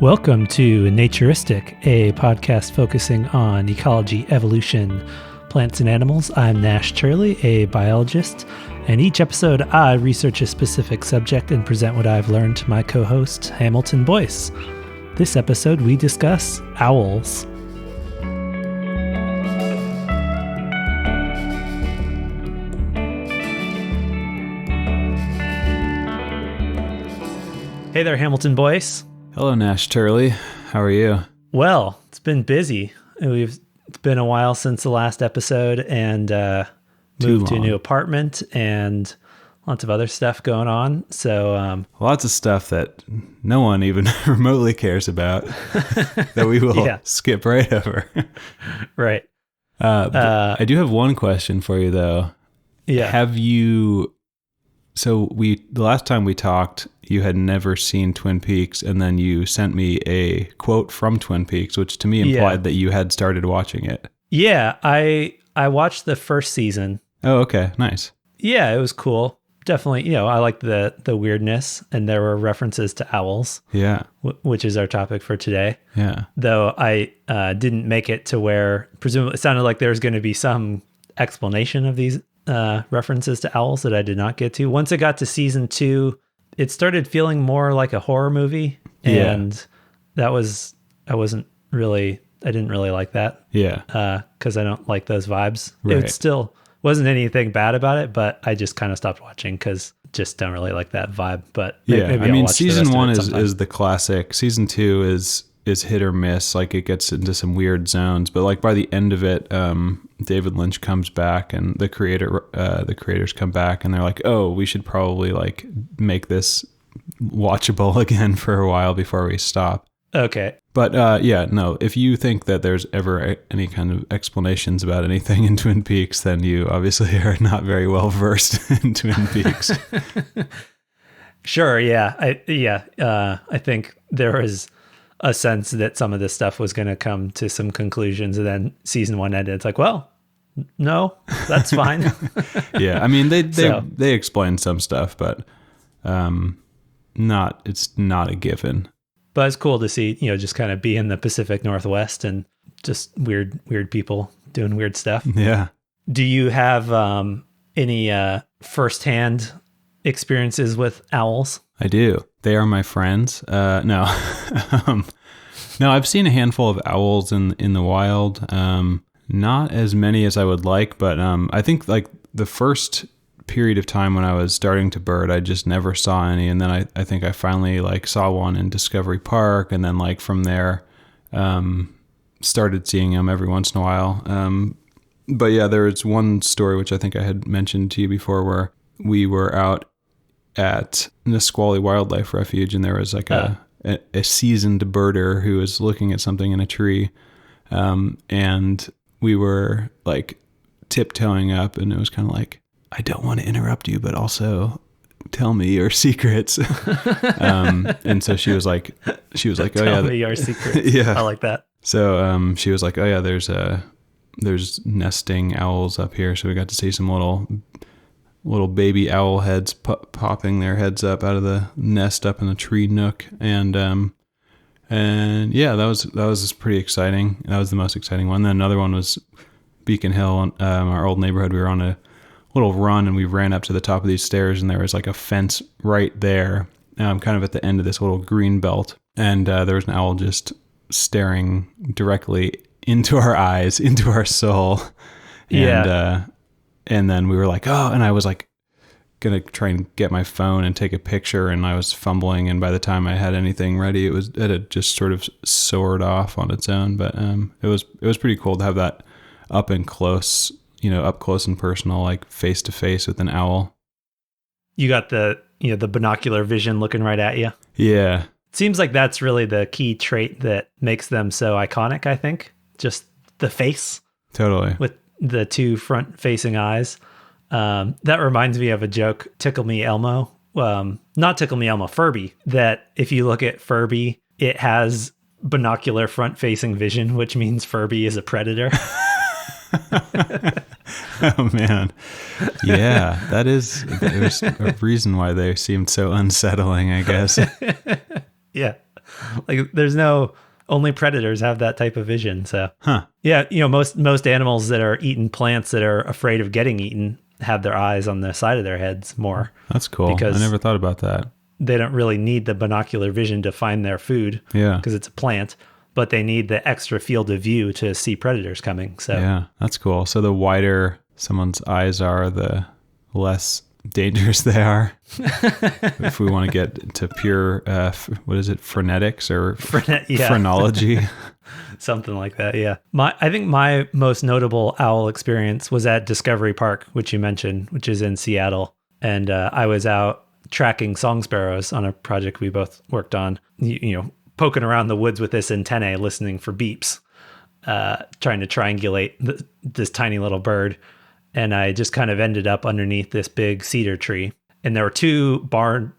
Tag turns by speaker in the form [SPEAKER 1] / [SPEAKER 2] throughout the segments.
[SPEAKER 1] Welcome to Naturistic, a podcast focusing on ecology, evolution, plants, and animals. I'm Nash Turley, a biologist, and each episode I research a specific subject and present what I've learned to my co-host, Hamilton Boyce. This episode, we discuss owls. Hey there, Hamilton Boyce.
[SPEAKER 2] Hello, Nash Turley. How are you?
[SPEAKER 1] Well, it's been busy. It's been a while since the last episode, and moved to a new apartment and lots of other stuff going on. So
[SPEAKER 2] lots of stuff that no one even remotely cares about that we will skip right over.
[SPEAKER 1] Right.
[SPEAKER 2] I do have one question for you, though.
[SPEAKER 1] Yeah.
[SPEAKER 2] The last time we talked, you had never seen Twin Peaks, and then you sent me a quote from Twin Peaks, which to me implied that you had started watching it.
[SPEAKER 1] Yeah, I watched the first season.
[SPEAKER 2] Oh, okay. Nice.
[SPEAKER 1] Yeah, it was cool. Definitely, I liked the weirdness, and there were references to owls.
[SPEAKER 2] Yeah.
[SPEAKER 1] Which is our topic for today.
[SPEAKER 2] Yeah.
[SPEAKER 1] Though I didn't make it to where, presumably, it sounded like there was going to be some explanation of these references to owls that I did not get to. Once it got to season 2, it started feeling more like a horror movie, and I didn't really like that.
[SPEAKER 2] Yeah.
[SPEAKER 1] Because I don't like those vibes.
[SPEAKER 2] Right.
[SPEAKER 1] It still wasn't anything bad about it, but I just kind of stopped watching because just don't really like that vibe. But maybe I'll watch
[SPEAKER 2] season 1
[SPEAKER 1] sometime.
[SPEAKER 2] is the classic. Season 2 is hit or miss. Like, it gets into some weird zones, but like by the end of it, David Lynch comes back, and the creators come back, and they're like, "Oh, we should probably like make this watchable again for a while before we stop."
[SPEAKER 1] Okay.
[SPEAKER 2] But if you think that there's ever any kind of explanations about anything in Twin Peaks, then you obviously are not very well versed in Twin Peaks.
[SPEAKER 1] Sure. Yeah. I think there was a sense that some of this stuff was going to come to some conclusions, and then season 1 ended. It's like, well, no, that's fine.
[SPEAKER 2] Yeah. I mean, they explain some stuff, but it's not a given.
[SPEAKER 1] But it's cool to see, just kind of be in the Pacific Northwest and just weird people doing weird stuff.
[SPEAKER 2] Yeah.
[SPEAKER 1] Do you have any firsthand experiences with owls?
[SPEAKER 2] I do. They are my friends. No. No, I've seen a handful of owls in the wild. Not as many as I would like, but I think like the first period of time when I was starting to bird, I just never saw any, and then I think I finally like saw one in Discovery Park, and then like from there started seeing them every once in a while. But yeah, there was one story which I think I had mentioned to you before, where we were out at Nisqually Wildlife Refuge, and there was like a seasoned birder who was looking at something in a tree, and we were like tiptoeing up, and it was kind of like, I don't want to interrupt you, but also tell me your secrets. And so she was like, oh
[SPEAKER 1] tell me your secrets.
[SPEAKER 2] Yeah,
[SPEAKER 1] I like that.
[SPEAKER 2] So she was like, oh yeah, there's nesting owls up here. So we got to see some little baby owl heads popping their heads up out of the nest up in the tree nook, and yeah, that was pretty exciting. That was the most exciting one. Then another one was Beacon Hill, our old neighborhood. We were on a little run, and we ran up to the top of these stairs, and there was like a fence right there, kind of at the end of this little green belt, and there was an owl just staring directly into our eyes, into our soul. And then we were like, oh, and I was like going to try and get my phone and take a picture, and I was fumbling, and by the time I had anything ready, it had just sort of soared off on its own. But it was pretty cool to have that up close and personal, like face to face with an owl.
[SPEAKER 1] You got the binocular vision looking right at you.
[SPEAKER 2] Yeah.
[SPEAKER 1] It seems like that's really the key trait that makes them so iconic, I think. Just the face.
[SPEAKER 2] Totally.
[SPEAKER 1] With the 2 front-facing eyes. That reminds me of a joke, Tickle Me Elmo. Not Tickle Me Elmo, Furby. That if you look at Furby, it has binocular front-facing vision, which means Furby is a predator.
[SPEAKER 2] Oh man, yeah, there's a reason why they seemed so unsettling, I guess.
[SPEAKER 1] Yeah. Like there's no, only predators have that type of vision. So
[SPEAKER 2] Huh.
[SPEAKER 1] yeah, most animals that are eating plants that are afraid of getting eaten have their eyes on the side of their heads more.
[SPEAKER 2] That's cool.
[SPEAKER 1] Because
[SPEAKER 2] I never thought about that.
[SPEAKER 1] they don't really need the binocular vision to find their food because it's a plant, but they need the extra field of view to see predators coming. So
[SPEAKER 2] yeah, that's cool. So the wider someone's eyes are, the less dangerous they are. If we want to get to pure, what is it, phrenetics or phrenology?
[SPEAKER 1] Something like that, yeah. I think my most notable owl experience was at Discovery Park, which you mentioned, which is in Seattle. And I was out tracking song sparrows on a project we both worked on, poking around the woods with this antennae, listening for beeps, trying to triangulate this tiny little bird. And I just kind of ended up underneath this big cedar tree. And there were two barred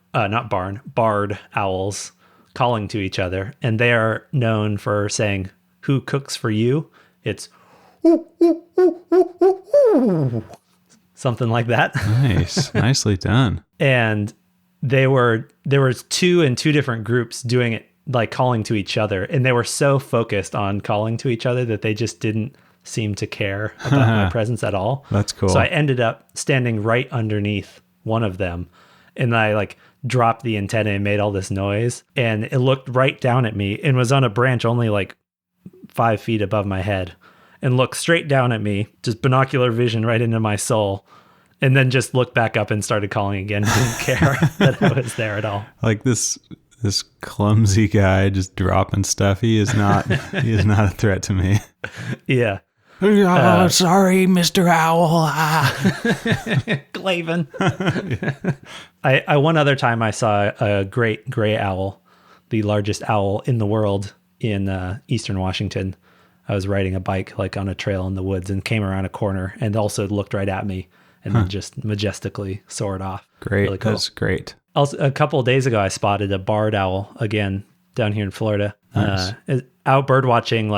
[SPEAKER 1] owls calling to each other. And they are known for saying, "Who cooks for you?" It's something like that.
[SPEAKER 2] Nice. Nicely done.
[SPEAKER 1] And there were two in two different groups doing it, like calling to each other. And they were so focused on calling to each other that they just didn't seem to care about my presence at all.
[SPEAKER 2] That's cool.
[SPEAKER 1] So I ended up standing right underneath one of them, and I dropped the antenna and made all this noise, and it looked right down at me and was on a branch only 5 feet above my head, and looked straight down at me, just binocular vision right into my soul, and then just looked back up and started calling again. Didn't care that I was there at all.
[SPEAKER 2] Like this clumsy guy just dropping stuff. He is not a threat to me.
[SPEAKER 1] Yeah.
[SPEAKER 2] Sorry, Mr. Owl.
[SPEAKER 1] Glaven. I one other time I saw a great gray owl, the largest owl in the world, in eastern Washington. I was riding a bike on a trail in the woods and came around a corner and also looked right at me and then just majestically soared off.
[SPEAKER 2] Great.
[SPEAKER 1] Really cool.
[SPEAKER 2] That's great.
[SPEAKER 1] Also, a couple of days ago, I spotted a barred owl again down here in Florida.
[SPEAKER 2] Nice.
[SPEAKER 1] Out bird watching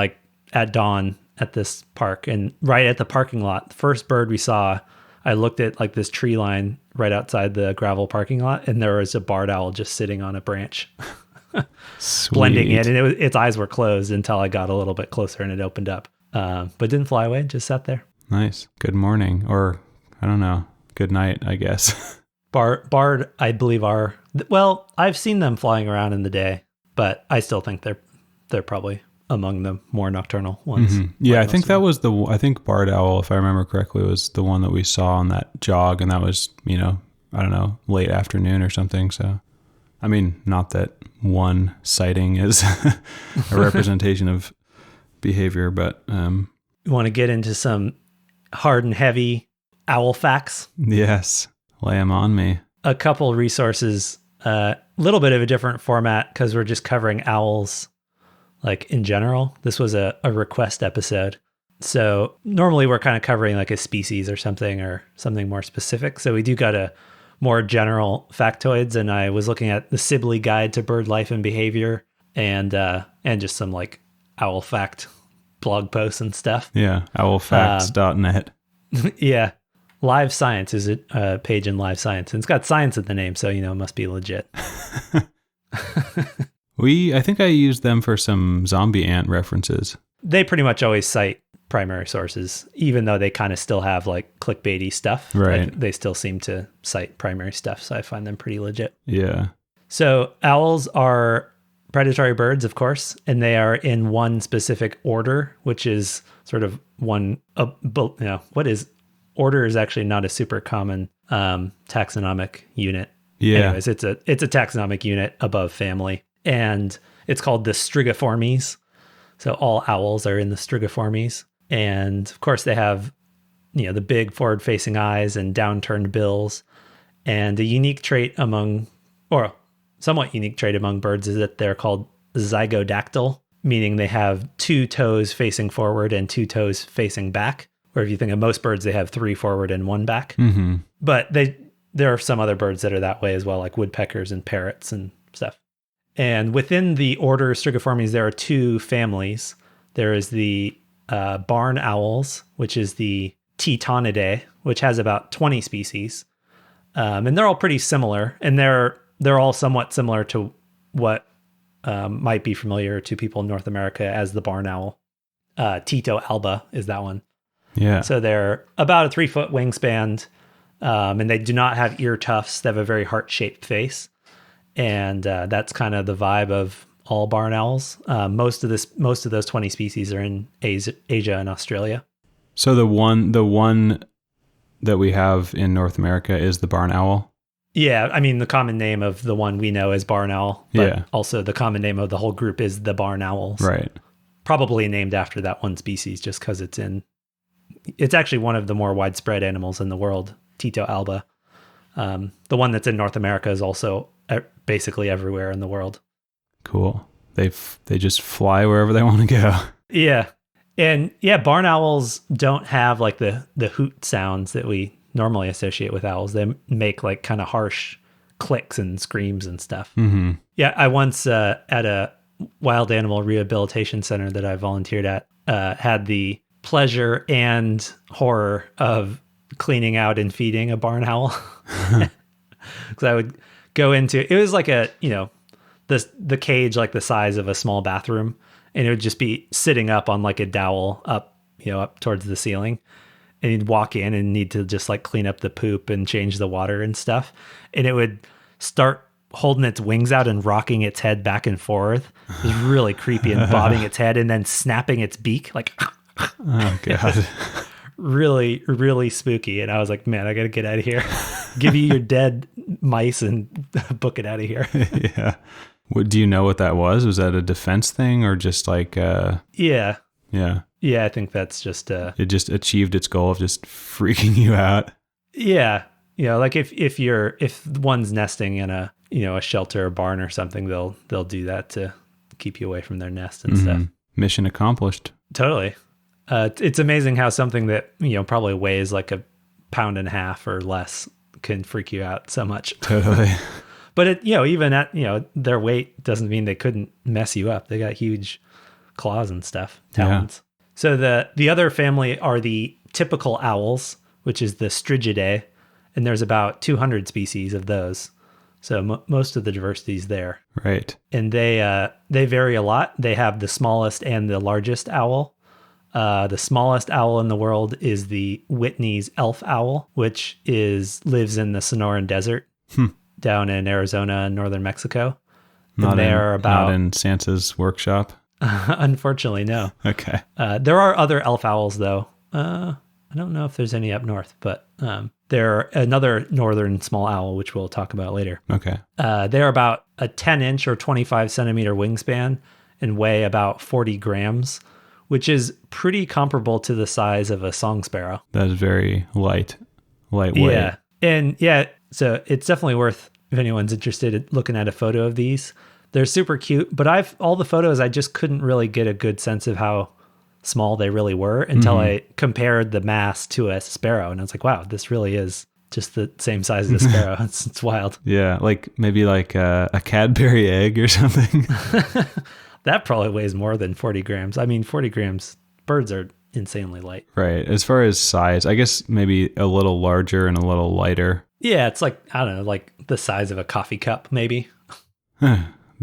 [SPEAKER 1] at dawn at this park, and right at the parking lot, the first bird we saw, I looked at this tree line right outside the gravel parking lot, and there was a barred owl just sitting on a branch, blending in, and its eyes were closed until I got a little bit closer and it opened up, but didn't fly away, just sat there.
[SPEAKER 2] Nice. Good morning, or I don't know, good night, I guess.
[SPEAKER 1] Barred, I believe, I've seen them flying around in the day, but I still think they're probably among the more nocturnal ones.
[SPEAKER 2] Mm-hmm. Yeah, I think that was I think barred owl, if I remember correctly, was the one that we saw on that jog, and that was, I don't know, late afternoon or something. So, I mean, not that one sighting is a representation of behavior, but
[SPEAKER 1] you want to get into some hard and heavy owl facts?
[SPEAKER 2] Yes, lay them on me.
[SPEAKER 1] A couple resources, a little bit of a different format because we're just covering owls in general. This was a request episode. So normally we're kind of covering a species or something more specific. So we do got a more general factoids, and I was looking at the Sibley Guide to Bird Life and Behavior, and just some owl fact blog posts and stuff.
[SPEAKER 2] Yeah, owlfacts.net.
[SPEAKER 1] Yeah. Live Science is a page in Live Science, and it's got science in the name, so it must be legit.
[SPEAKER 2] I think I used them for some zombie ant references.
[SPEAKER 1] They pretty much always cite primary sources, even though they kind of still have clickbaity stuff.
[SPEAKER 2] Right.
[SPEAKER 1] They still seem to cite primary stuff, so I find them pretty legit.
[SPEAKER 2] Yeah. So
[SPEAKER 1] owls are predatory birds, of course, and they are in one specific order, which is sort of order is actually not a super common taxonomic unit.
[SPEAKER 2] Yeah.
[SPEAKER 1] Anyways, it's a taxonomic unit above family. And it's called the Strigiformes. So all owls are in the Strigiformes. And of course they have, the big forward-facing eyes and downturned bills. And a somewhat unique trait among birds is that they're called zygodactyl, meaning they have 2 toes facing forward and 2 toes facing back. Or if you think of most birds, they have 3 forward and 1 back.
[SPEAKER 2] Mm-hmm.
[SPEAKER 1] But there are some other birds that are that way as well, like woodpeckers and parrots and stuff. And within the order Strigiformes, there are 2 families. There is the barn owls, which is the Tetonidae, which has about 20 species. And they're all pretty similar. And they're all somewhat similar to what might be familiar to people in North America as the barn owl. Tito alba is that one.
[SPEAKER 2] Yeah.
[SPEAKER 1] So they're about a 3-foot wingspan, and they do not have ear tufts. They have a very heart-shaped face, and that's kind of the vibe of all barn owls. Most of those 20 species are in Asia and Australia.
[SPEAKER 2] So the one that we have in North America is the barn owl.
[SPEAKER 1] Yeah, I mean the common name of the one we know is barn owl, but also the common name of the whole group is the barn owls.
[SPEAKER 2] Right.
[SPEAKER 1] Probably named after that one species, just because it's actually one of the more widespread animals in the world, Tito alba. The one that's in North America is also basically everywhere in the world.
[SPEAKER 2] Cool. They just fly wherever they want to go.
[SPEAKER 1] Yeah. And yeah, barn owls don't have like the hoot sounds that we normally associate with owls. They make like kind of harsh clicks and screams and stuff.
[SPEAKER 2] Mm-hmm.
[SPEAKER 1] Yeah, I once at a wild animal rehabilitation center that I volunteered at had the pleasure and horror of cleaning out and feeding a barn owl. Because I would go into, it was like the cage like the size of a small bathroom, and it would just be sitting up on like a dowel up towards the ceiling, and you'd walk in and need to just like clean up the poop and change the water and stuff, and it would start holding its wings out and rocking its head back and forth. It was really creepy, and bobbing its head and then snapping its beak like
[SPEAKER 2] oh god.
[SPEAKER 1] Really, really spooky. And I was like, man, I gotta get out of here. Give you your dead mice and book it out of here.
[SPEAKER 2] Yeah. Do you know what that was? Was that a defense thing or just like
[SPEAKER 1] Yeah.
[SPEAKER 2] Yeah,
[SPEAKER 1] I think that's just
[SPEAKER 2] it just achieved its goal of just freaking you out.
[SPEAKER 1] Yeah. Like if one's nesting in a shelter or barn or something, they'll do that to keep you away from their nest and stuff.
[SPEAKER 2] Mission accomplished.
[SPEAKER 1] Totally. It's amazing how something that, probably weighs like 1.5 pounds or less can freak you out so much.
[SPEAKER 2] Totally.
[SPEAKER 1] But it, even at, their weight doesn't mean they couldn't mess you up. They got huge claws and stuff, talons. Yeah. So the other family are the typical owls, which is the Strigidae, and there's about 200 species of those. So most of the diversity is there.
[SPEAKER 2] Right.
[SPEAKER 1] And they vary a lot. They have the smallest and the largest owl. The smallest owl in the world is the Whitney's elf owl, which lives in the Sonoran Desert down in Arizona and northern Mexico.
[SPEAKER 2] Not in Santa's workshop?
[SPEAKER 1] Unfortunately, no.
[SPEAKER 2] Okay.
[SPEAKER 1] There are other elf owls, though. I don't know if there's any up north, but there are another northern small owl, which we'll talk about later.
[SPEAKER 2] Okay.
[SPEAKER 1] They're about a 10-inch or 25-centimeter wingspan and weigh about 40 grams, which is pretty comparable to the size of a song sparrow.
[SPEAKER 2] That is very lightweight.
[SPEAKER 1] Yeah. And so it's definitely worth, if anyone's interested in looking at a photo of these. They're super cute, but all the photos, I just couldn't really get a good sense of how small they really were until I compared the mass to a sparrow. And I was like, wow, this really is just the same size as a sparrow. It's wild.
[SPEAKER 2] Yeah. Maybe a Cadbury egg or something.
[SPEAKER 1] That probably weighs more than 40 grams. I mean, 40 grams, birds are insanely light.
[SPEAKER 2] Right. As far as size, I guess maybe a little larger and a little lighter.
[SPEAKER 1] Yeah. It's like, I don't know, like the size of a coffee cup, maybe.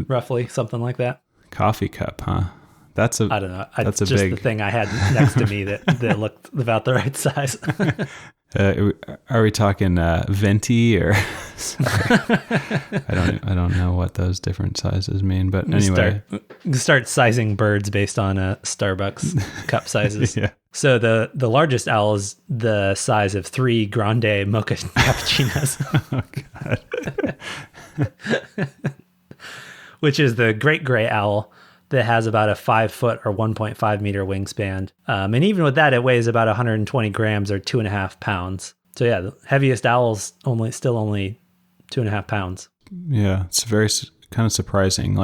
[SPEAKER 1] Roughly, something like that.
[SPEAKER 2] Coffee cup, huh? I don't know. That's
[SPEAKER 1] just the thing I had next to me that looked about the right size.
[SPEAKER 2] Are we talking venti or? I don't know what those different sizes mean, but anyway,
[SPEAKER 1] start sizing birds based on Starbucks cup sizes.
[SPEAKER 2] Yeah.
[SPEAKER 1] So the largest owl is the size of 3 grande mocha cappuccinos.
[SPEAKER 2] Oh God.
[SPEAKER 1] Which is the great gray owl that has about a 5 foot or 1.5 meter wingspan. And even with that, it weighs about 120 grams or 2.5 pounds. So yeah, the heaviest owl's still only 2.5 pounds.
[SPEAKER 2] Yeah, it's very kind of surprising.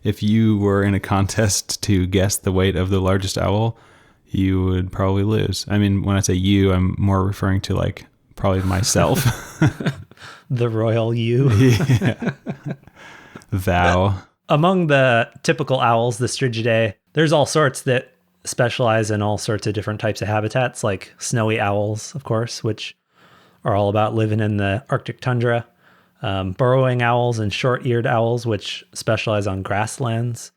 [SPEAKER 2] If you were in a contest to guess the weight of the largest owl, you would probably lose. I mean, when I say you, I'm more referring to probably myself.
[SPEAKER 1] The royal you.
[SPEAKER 2] Yeah. Thou.
[SPEAKER 1] Among the typical owls, the Strigidae, there's all sorts that specialize in all sorts of different types of habitats, like snowy owls, of course, which are all about living in the Arctic tundra. burrowing owls and short-eared owls, which specialize on grasslands,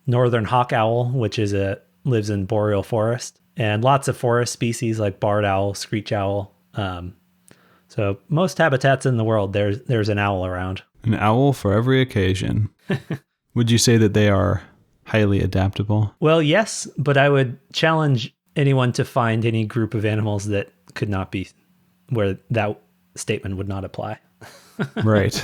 [SPEAKER 1] northern hawk owl, which lives in boreal forest, and lots of forest species like barred owl, screech owl. So most habitats in the world, there's an owl around.
[SPEAKER 2] An owl for every occasion. Would you say that they are highly adaptable?
[SPEAKER 1] Well, yes, but I would challenge anyone to find any group of animals that could not be, where that statement would not apply.
[SPEAKER 2] Right.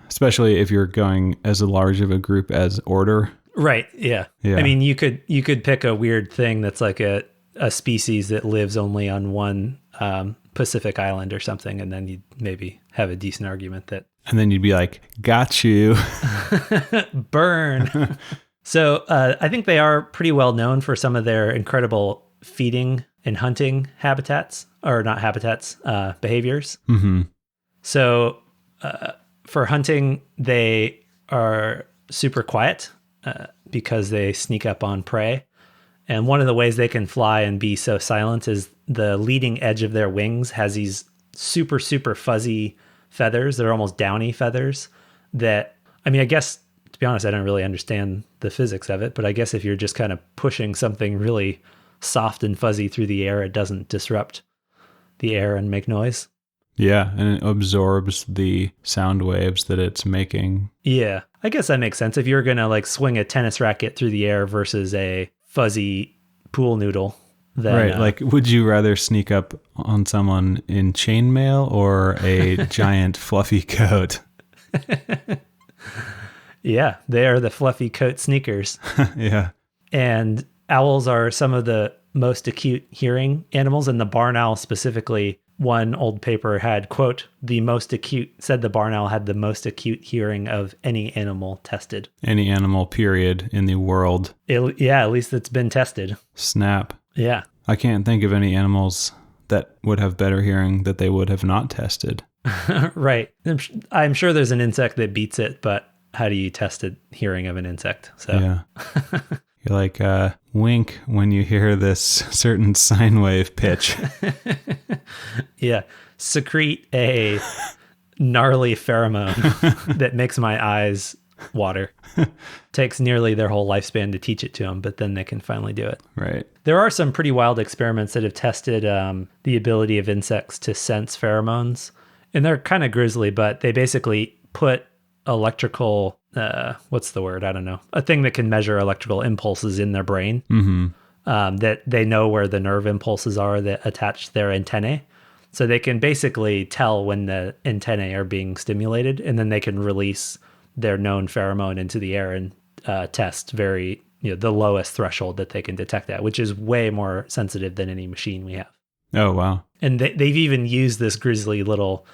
[SPEAKER 2] Especially if you're going as large of a group as order.
[SPEAKER 1] Right. Yeah. I mean, you could pick a weird thing that's like a species that lives only on one Pacific island or something, and then you'd maybe have a decent argument that.
[SPEAKER 2] And then you'd be like, got you.
[SPEAKER 1] Burn. So I think they are pretty well known for some of their incredible feeding and hunting habitats, or not habitats, behaviors.
[SPEAKER 2] Mm-hmm.
[SPEAKER 1] So for hunting, they are super quiet because they sneak up on prey. And one of the ways they can fly and be so silent is the leading edge of their wings has these super, super fuzzy feathers. They're almost downy feathers that, I mean, I guess, to be honest, I don't really understand the physics of it, but I guess if you're just kind of pushing something really soft and fuzzy through the air, it doesn't disrupt the air and make noise.
[SPEAKER 2] Yeah, and it absorbs the sound waves that it's making.
[SPEAKER 1] Yeah, I guess that makes sense. If you're going to like swing a tennis racket through the air versus a fuzzy pool noodle, then...
[SPEAKER 2] Right, like would you rather sneak up on someone in chainmail or a giant fluffy coat?
[SPEAKER 1] Yeah, they are the fluffy coat sneakers.
[SPEAKER 2] Yeah.
[SPEAKER 1] And owls are some of the most acute hearing animals, and the barn owl specifically. One old paper had, quote, said the barn owl had the most acute hearing of any animal tested.
[SPEAKER 2] Any animal, period, in the world.
[SPEAKER 1] Yeah, at least it's been tested.
[SPEAKER 2] Snap.
[SPEAKER 1] Yeah.
[SPEAKER 2] I can't think of any animals that would have better hearing that they would have not tested.
[SPEAKER 1] Right. I'm sure there's an insect that beats it, but how do you test the hearing of an insect? So
[SPEAKER 2] yeah. You're like, wink when you hear this certain sine wave pitch.
[SPEAKER 1] Yeah. Secrete a gnarly pheromone that makes my eyes water. Takes nearly their whole lifespan to teach it to them, but then they can finally do it.
[SPEAKER 2] Right.
[SPEAKER 1] There are some pretty wild experiments that have tested the ability of insects to sense pheromones. And they're kind of grisly, but they basically put electrical, what's the word? I don't know. A thing that can measure electrical impulses in their brain.
[SPEAKER 2] Mm-hmm.
[SPEAKER 1] That they know where the nerve impulses are that attach their antennae. So they can basically tell when the antennae are being stimulated, and then they can release their known pheromone into the air and test the lowest threshold that they can detect that, which is way more sensitive than any machine we have.
[SPEAKER 2] Oh, wow.
[SPEAKER 1] And they've even used this grisly little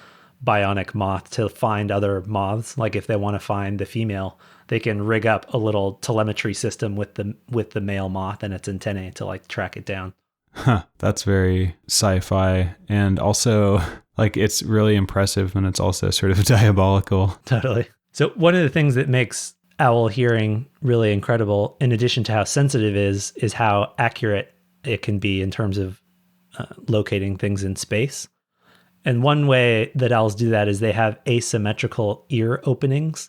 [SPEAKER 1] bionic moth to find other moths. Like if they want to find the female, they can rig up a little telemetry system with the male moth and its antennae to like track it down.
[SPEAKER 2] Huh, that's very sci-fi, and also like it's really impressive, and it's also sort of diabolical.
[SPEAKER 1] Totally. So one of the things that makes owl hearing really incredible, in addition to how sensitive it is how accurate it can be in terms of locating things in space. And one way that owls do that is they have asymmetrical ear openings,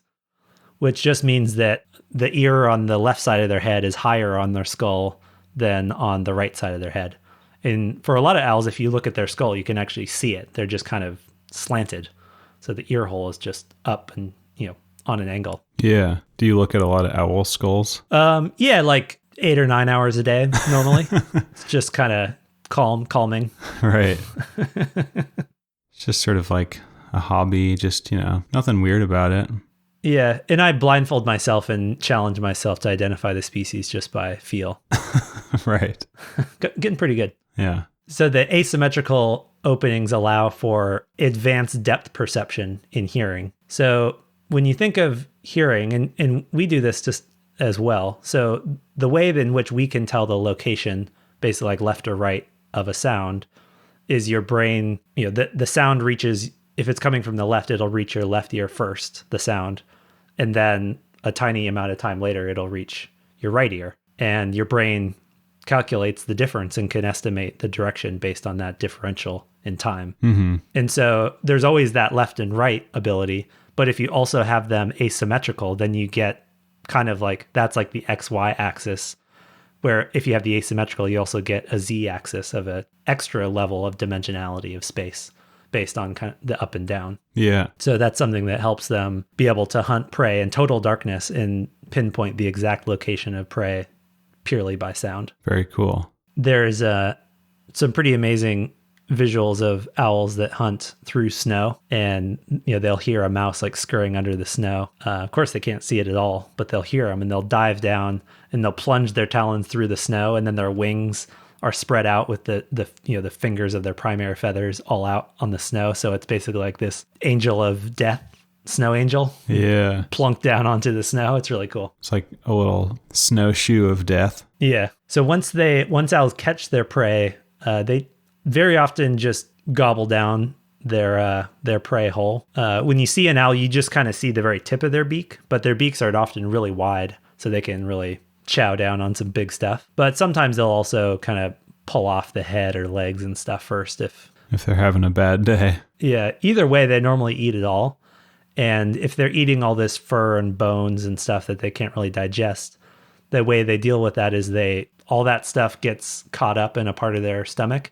[SPEAKER 1] which just means that the ear on the left side of their head is higher on their skull than on the right side of their head. And for a lot of owls, if you look at their skull, you can actually see it. They're just kind of slanted. So the ear hole is just up and, on an angle.
[SPEAKER 2] Yeah. Do you look at a lot of owl skulls?
[SPEAKER 1] Yeah, like 8 or 9 hours a day normally. It's just kind of calming.
[SPEAKER 2] Right. It's just sort of like a hobby, just, nothing weird about it.
[SPEAKER 1] Yeah, and I blindfold myself and challenge myself to identify the species just by feel.
[SPEAKER 2] Right.
[SPEAKER 1] Getting pretty good.
[SPEAKER 2] Yeah.
[SPEAKER 1] So the asymmetrical openings allow for advanced depth perception in hearing. So when you think of hearing, and we do this just as well, so the way in which we can tell the location, basically like left or right of a sound, is your brain, the sound reaches, if it's coming from the left, it'll reach your left ear first, the sound. And then a tiny amount of time later, it'll reach your right ear. And your brain calculates the difference and can estimate the direction based on that differential in time. And so there's always that left and right ability. But if you also have them asymmetrical, then you get kind of like, that's like the XY axis, where if you have the asymmetrical, you also get a Z axis of an extra level of dimensionality of space based on kind of the up and down.
[SPEAKER 2] Yeah.
[SPEAKER 1] So that's something that helps them be able to hunt prey in total darkness and pinpoint the exact location of prey purely by sound.
[SPEAKER 2] Very cool.
[SPEAKER 1] There's some pretty amazing visuals of owls that hunt through snow, and they'll hear a mouse like scurrying under the snow. Of course, they can't see it at all, but they'll hear them, and they'll dive down and they'll plunge their talons through the snow, and then their wings are spread out with the fingers of their primary feathers all out on the snow. So it's basically like this angel of death, snow angel.
[SPEAKER 2] Yeah.
[SPEAKER 1] Plunked down onto the snow. It's really cool.
[SPEAKER 2] It's like a little snowshoe of death.
[SPEAKER 1] Yeah. So once owls catch their prey, they very often just gobble down their prey whole. When you see an owl, you just kind of see the very tip of their beak, but their beaks are often really wide, so they can really chow down on some big stuff. But sometimes they'll also kind of pull off the head or legs and stuff first if
[SPEAKER 2] they're having a bad day.
[SPEAKER 1] Yeah. Either way, they normally eat it all. And if they're eating all this fur and bones and stuff that they can't really digest, the way they deal with that is all that stuff gets caught up in a part of their stomach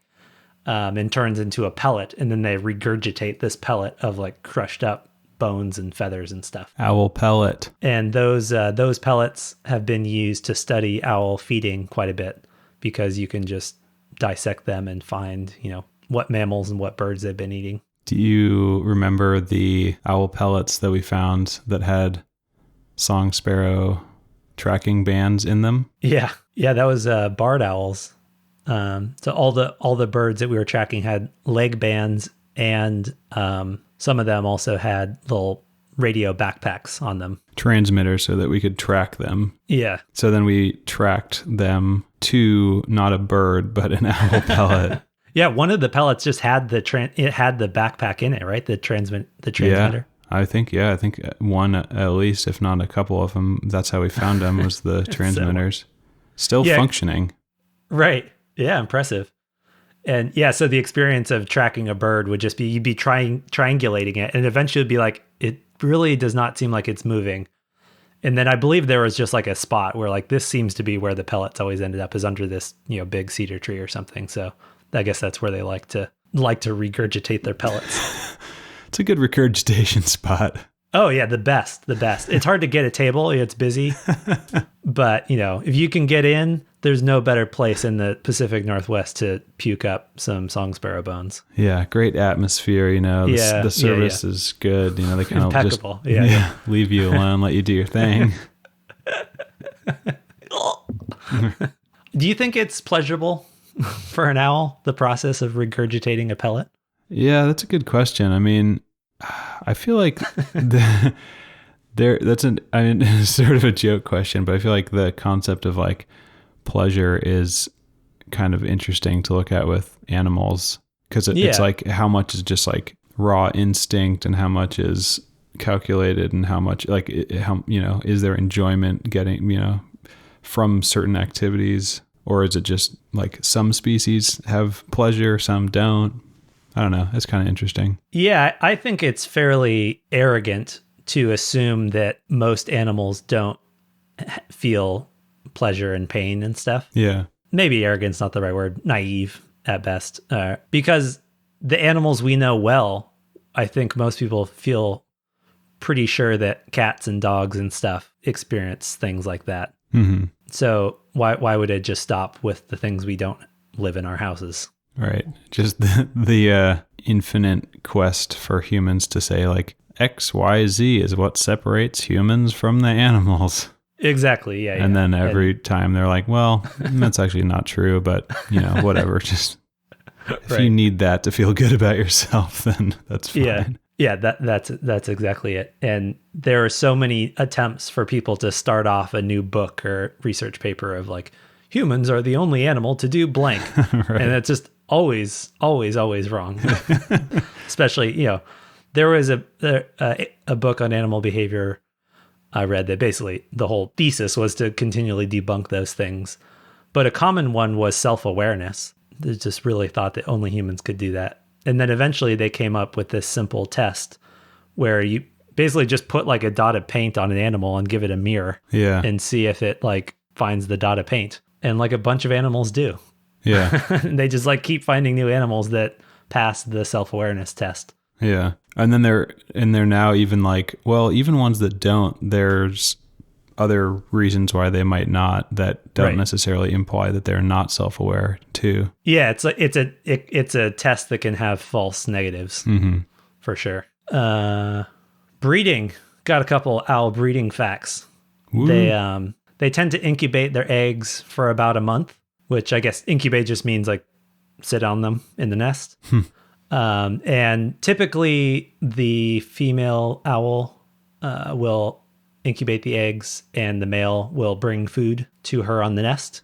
[SPEAKER 1] and turns into a pellet. And then they regurgitate this pellet of like crushed up bones and feathers and stuff.
[SPEAKER 2] Owl pellet.
[SPEAKER 1] And those pellets have been used to study owl feeding quite a bit, because you can just dissect them and find, what mammals and what birds they've been eating.
[SPEAKER 2] Do you remember the owl pellets that we found that had song sparrow tracking bands in them?
[SPEAKER 1] Yeah. Yeah, that was barred owls. So all the birds that we were tracking had leg bands, and some of them also had little radio backpacks on them.
[SPEAKER 2] Transmitters, so that we could track them.
[SPEAKER 1] Yeah.
[SPEAKER 2] So then we tracked them to not a bird, but an owl pellet.
[SPEAKER 1] Yeah, one of the pellets just had it had the backpack in it, right? The transmitter.
[SPEAKER 2] Yeah, I think one at least, if not a couple of them. That's how we found them, was the transmitters. Still functioning. Right.
[SPEAKER 1] Yeah, impressive. And yeah, so the experience of tracking a bird would just be, you'd be triangulating it, and eventually it'd be like, it really does not seem like it's moving. And then I believe there was just like a spot where like, this seems to be where the pellets always ended up, is under this, big cedar tree or something. So I guess that's where they like to regurgitate their pellets.
[SPEAKER 2] It's a good regurgitation spot.
[SPEAKER 1] Oh yeah, the best. It's hard to get a table. It's busy. But, if you can get in, there's no better place in the Pacific Northwest to puke up some song sparrow bones.
[SPEAKER 2] Yeah, great atmosphere, the service is good. They kind of just leave you alone, let you do your thing.
[SPEAKER 1] Do you think it's pleasurable for an owl, the process of regurgitating a pellet?
[SPEAKER 2] Yeah, that's a good question. I mean, I feel like it's sort of a joke question, but I feel like the concept of like pleasure is kind of interesting to look at with animals, because it's like how much is just like raw instinct and how much is calculated, and how much like is there enjoyment getting from certain activities, or is it just like some species have pleasure, some don't? I don't know. It's kind of interesting.
[SPEAKER 1] Yeah, I think it's fairly arrogant to assume that most animals don't feel pleasure and pain and stuff.
[SPEAKER 2] Yeah.
[SPEAKER 1] Maybe arrogant's not the right word. Naive at best. Because the animals we know well, I think most people feel pretty sure that cats and dogs and stuff experience things like that.
[SPEAKER 2] Mm-hmm.
[SPEAKER 1] So why would it just stop with the things we don't live in our houses?
[SPEAKER 2] Right. Just the infinite quest for humans to say like X, Y, Z is what separates humans from the animals.
[SPEAKER 1] Exactly. Yeah.
[SPEAKER 2] And then every time they're like, well, that's actually not true, but whatever. Just if you need that to feel good about yourself, then that's fine.
[SPEAKER 1] Yeah. Yeah. That's exactly it. And there are so many attempts for people to start off a new book or research paper of like, humans are the only animal to do blank. Right. And it's just always wrong. Especially, there was a book on animal behavior I read that basically the whole thesis was to continually debunk those things. But a common one was self-awareness. They just really thought that only humans could do that. And then eventually they came up with this simple test where you basically just put like a dot of paint on an animal and give it a mirror and see if it like finds the dot of paint. And like a bunch of animals do.
[SPEAKER 2] Yeah.
[SPEAKER 1] They just like keep finding new animals that pass the self-awareness test.
[SPEAKER 2] Yeah. And then they're now even like, well, even ones that don't, there's other reasons why they might not that don't necessarily imply that they're not self-aware too.
[SPEAKER 1] Yeah, it's a test that can have false negatives for sure. Breeding, got a couple owl breeding facts. Ooh. They tend to incubate their eggs for about a month, which I guess incubate just means like sit on them in the nest. And typically the female owl will incubate the eggs and the male will bring food to her on the nest.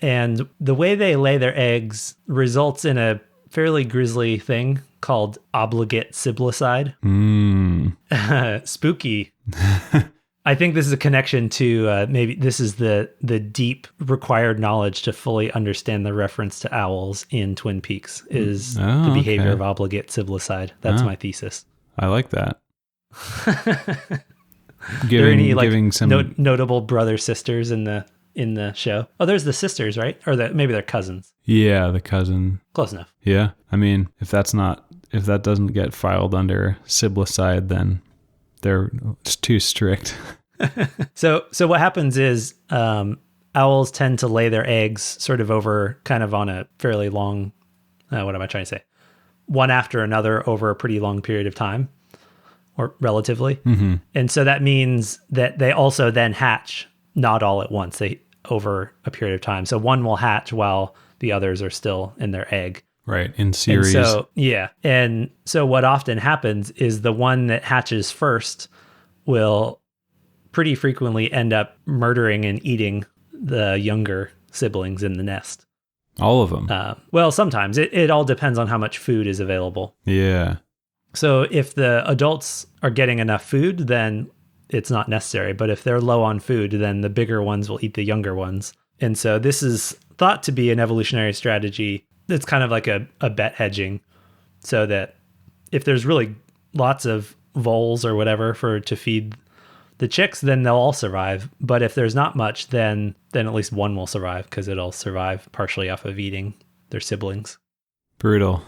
[SPEAKER 1] And the way they lay their eggs results in a fairly grisly thing called obligate siblicide. Spooky. I think this is a connection to maybe this is the deep required knowledge to fully understand the reference to owls in Twin Peaks is the behavior of obligate siblicide. That's my thesis.
[SPEAKER 2] I like that.
[SPEAKER 1] There are any like some notable brother sisters in the show? Oh, there's the sisters, right? Or maybe they're cousins.
[SPEAKER 2] Yeah, the cousin.
[SPEAKER 1] Close enough.
[SPEAKER 2] Yeah, I mean, if that doesn't get filed under siblicide, then they're just too strict.
[SPEAKER 1] So what happens is owls tend to lay their eggs sort of over kind of on a fairly long. What am I trying to say? One after another over a pretty long period of time. Or relatively. And so that means that they also then hatch, not all at once, they over a period of time. So one will hatch while the others are still in their egg.
[SPEAKER 2] Right, in series.
[SPEAKER 1] And so what often happens is the one that hatches first will pretty frequently end up murdering and eating the younger siblings in the nest.
[SPEAKER 2] All of them?
[SPEAKER 1] Well, sometimes. It all depends on how much food is available.
[SPEAKER 2] Yeah.
[SPEAKER 1] So if the adults are getting enough food, then it's not necessary. But if they're low on food, then the bigger ones will eat the younger ones. And so this is thought to be an evolutionary strategy that's kind of like a bet hedging, so that if there's really lots of voles or whatever to feed the chicks, then they'll all survive. But if there's not much, then at least one will survive because it'll survive partially off of eating their siblings.
[SPEAKER 2] Brutal.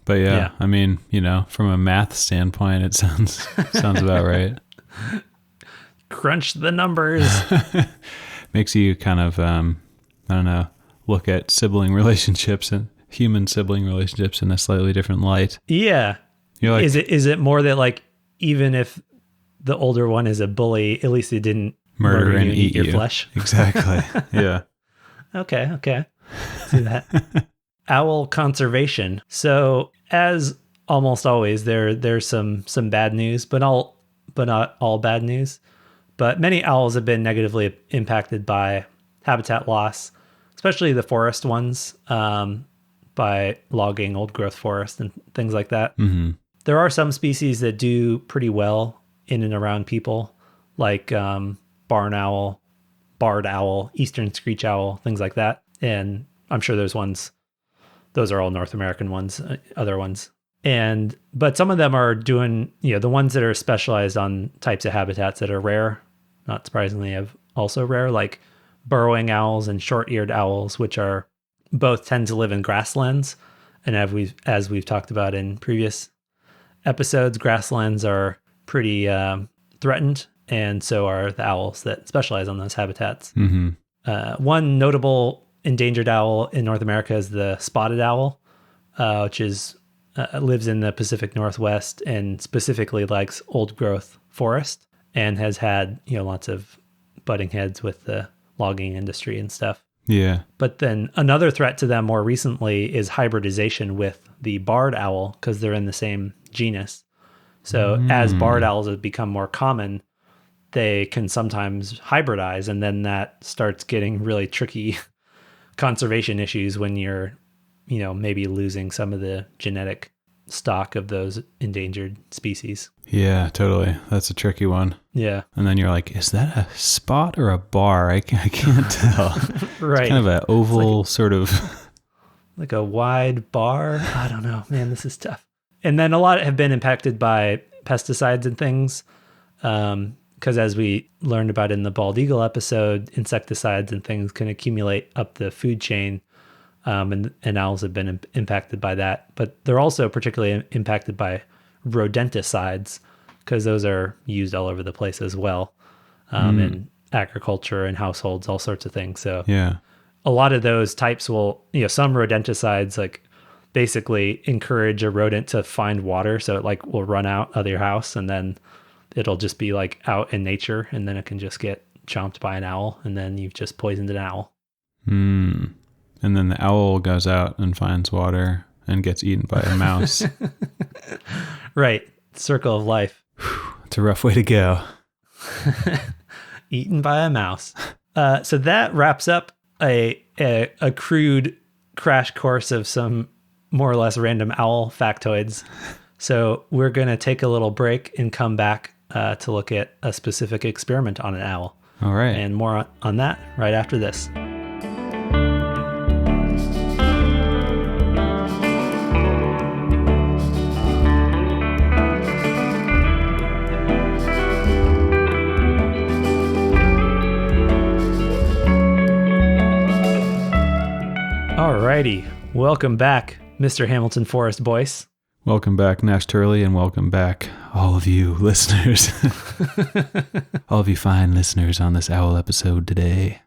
[SPEAKER 2] But yeah, I mean, from a math standpoint, it sounds about right.
[SPEAKER 1] Crunch the numbers.
[SPEAKER 2] Makes you kind of, I don't know, look at sibling relationships and human sibling relationships in a slightly different light.
[SPEAKER 1] Yeah.
[SPEAKER 2] You're like,
[SPEAKER 1] is it more that like, even if the older one is a bully, at least it didn't murder and eat your flesh?
[SPEAKER 2] Exactly. Yeah.
[SPEAKER 1] Okay. See that. Owl conservation. So as almost always, there's some bad news, but not all bad news. But many owls have been negatively impacted by habitat loss, especially the forest ones, by logging old growth forest and things like that. There are some species that do pretty well in and around people, like barn owl, barred owl, eastern screech owl, things like that. And I'm sure there's ones. Those are all North American ones, other ones. But some of them are doing, the ones that are specialized on types of habitats that are rare, not surprisingly, have also rare, like burrowing owls and short-eared owls, which are both tend to live in grasslands. And as we've talked about in previous episodes, grasslands are pretty threatened, and so are the owls that specialize on those habitats. One notable endangered owl in North America is the spotted owl, which lives in the Pacific Northwest and specifically likes old growth forest and has had lots of butting heads with the logging industry and stuff.
[SPEAKER 2] Yeah.
[SPEAKER 1] But then another threat to them more recently is hybridization with the barred owl, because they're in the same genus. So as barred owls have become more common, they can sometimes hybridize, and then that starts getting really tricky conservation issues when you're, maybe losing some of the genetic stock of those endangered species.
[SPEAKER 2] Yeah, totally. That's a tricky one.
[SPEAKER 1] Yeah.
[SPEAKER 2] And then you're like, is that a spot or a bar? I can't tell.
[SPEAKER 1] Right.
[SPEAKER 2] It's kind of an oval sort of.
[SPEAKER 1] Like a wide bar. I don't know, man, this is tough. And then a lot have been impacted by pesticides and things. Because as we learned about in the bald eagle episode, insecticides and things can accumulate up the food chain. And owls have been impacted by that. But they're also particularly impacted by rodenticides, because those are used all over the place as well, in agriculture and households, all sorts of things. So
[SPEAKER 2] Yeah.
[SPEAKER 1] a lot of those types will, some rodenticides like basically encourage a rodent to find water. So it like will run out of your house, and then it'll just be like out in nature, and then it can just get chomped by an owl, and then you've just poisoned an owl.
[SPEAKER 2] And then the owl goes out and finds water and gets eaten by a mouse.
[SPEAKER 1] Right. Circle of life.
[SPEAKER 2] It's a rough way to go.
[SPEAKER 1] Eaten by a mouse. So that wraps up a crude crash course of some more or less random owl factoids. So we're going to take a little break and come back to look at a specific experiment on an owl.
[SPEAKER 2] All right.
[SPEAKER 1] And more on that right after this. Alrighty, welcome back, Mr. Hamilton Forrest Boyce.
[SPEAKER 2] Welcome back, Nash Turley, and welcome back, all of you listeners. All of you fine listeners on this owl episode today.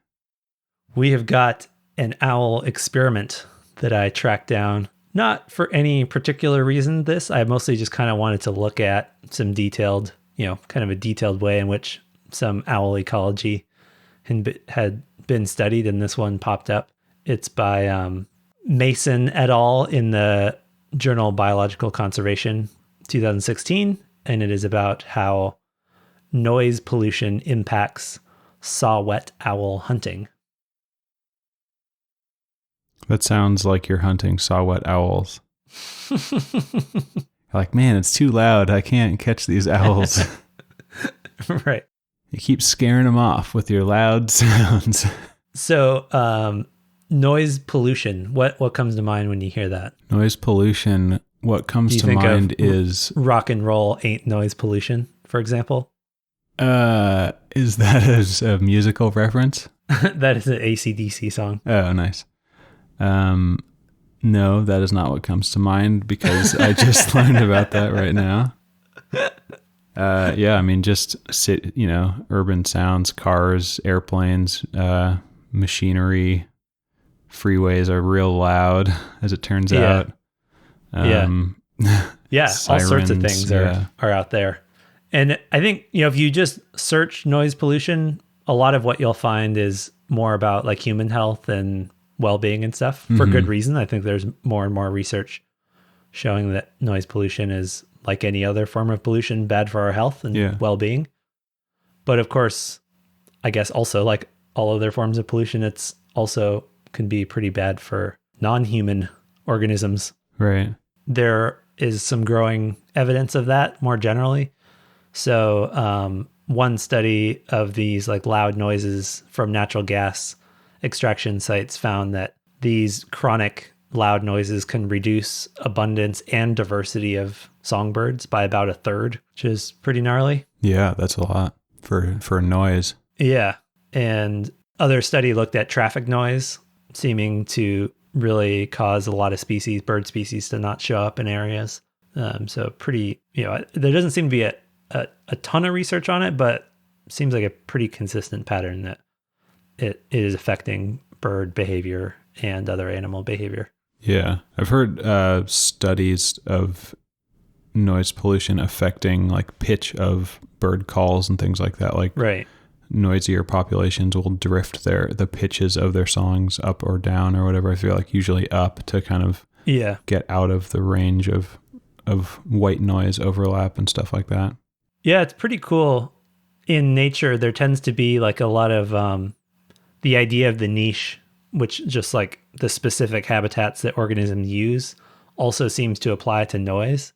[SPEAKER 1] We have got an owl experiment that I tracked down, not for any particular reason. I mostly just kind of wanted to look at some detailed, kind of a detailed way in which some owl ecology had been studied, and this one popped up. It's by Mason et al. In the Journal of Biological Conservation, 2016, and it is about how noise pollution impacts saw-whet owl hunting.
[SPEAKER 2] That sounds like you're hunting saw-whet owls. Like, man, it's too loud. I can't catch these owls.
[SPEAKER 1] Right.
[SPEAKER 2] You keep scaring them off with your loud sounds.
[SPEAKER 1] So, noise pollution. What comes to mind when you hear that?
[SPEAKER 2] Noise pollution. What comes to mind is
[SPEAKER 1] rock and roll ain't noise pollution, for example.
[SPEAKER 2] Is that as a musical reference?
[SPEAKER 1] That is an AC/DC song.
[SPEAKER 2] Oh, nice. No, that is not what comes to mind, because I just learned about that right now. Yeah, I mean, just urban sounds, cars, airplanes, machinery. Freeways are real loud, as it turns out.
[SPEAKER 1] Yeah,
[SPEAKER 2] sirens,
[SPEAKER 1] all sorts of things are out there. And I think, if you just search noise pollution, a lot of what you'll find is more about like human health and well-being and stuff, for good reason. I think there's more and more research showing that noise pollution is, like any other form of pollution, bad for our health and well-being. But of course, I guess also like all other forms of pollution, it's also can be pretty bad for non-human organisms.
[SPEAKER 2] Right.
[SPEAKER 1] There is some growing evidence of that more generally. So one study of these like loud noises from natural gas extraction sites found that these chronic loud noises can reduce abundance and diversity of songbirds by about a third, which is pretty gnarly.
[SPEAKER 2] Yeah, that's a lot for noise.
[SPEAKER 1] Yeah. And other study looked at traffic noise, seeming to really cause a lot of bird species to not show up in areas. So pretty, there doesn't seem to be a ton of research on it, but seems like a pretty consistent pattern that it is affecting bird behavior and other animal behavior.
[SPEAKER 2] Yeah. I've heard studies of noise pollution affecting like pitch of bird calls and things like that. Like,
[SPEAKER 1] right.
[SPEAKER 2] Noisier populations will drift the pitches of their songs up or down or whatever. I feel like usually up to kind of get out of the range of white noise overlap and stuff like that.
[SPEAKER 1] Yeah, it's pretty cool. In nature, there tends to be like a lot of the idea of the niche, which just like the specific habitats that organisms use, also seems to apply to noise.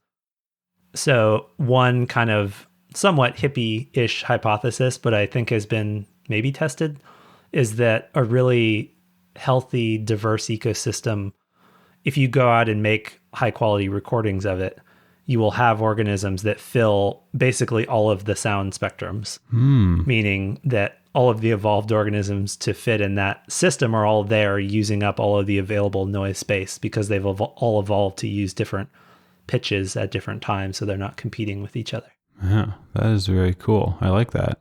[SPEAKER 1] So one kind of somewhat hippie-ish hypothesis, but I think has been maybe tested, is that a really healthy, diverse ecosystem, if you go out and make high-quality recordings of it, you will have organisms that fill basically all of the sound spectrums, meaning that all of the evolved organisms to fit in that system are all there using up all of the available noise space because they've all evolved to use different pitches at different times, so they're not competing with each other.
[SPEAKER 2] Yeah, that is very cool. I like that.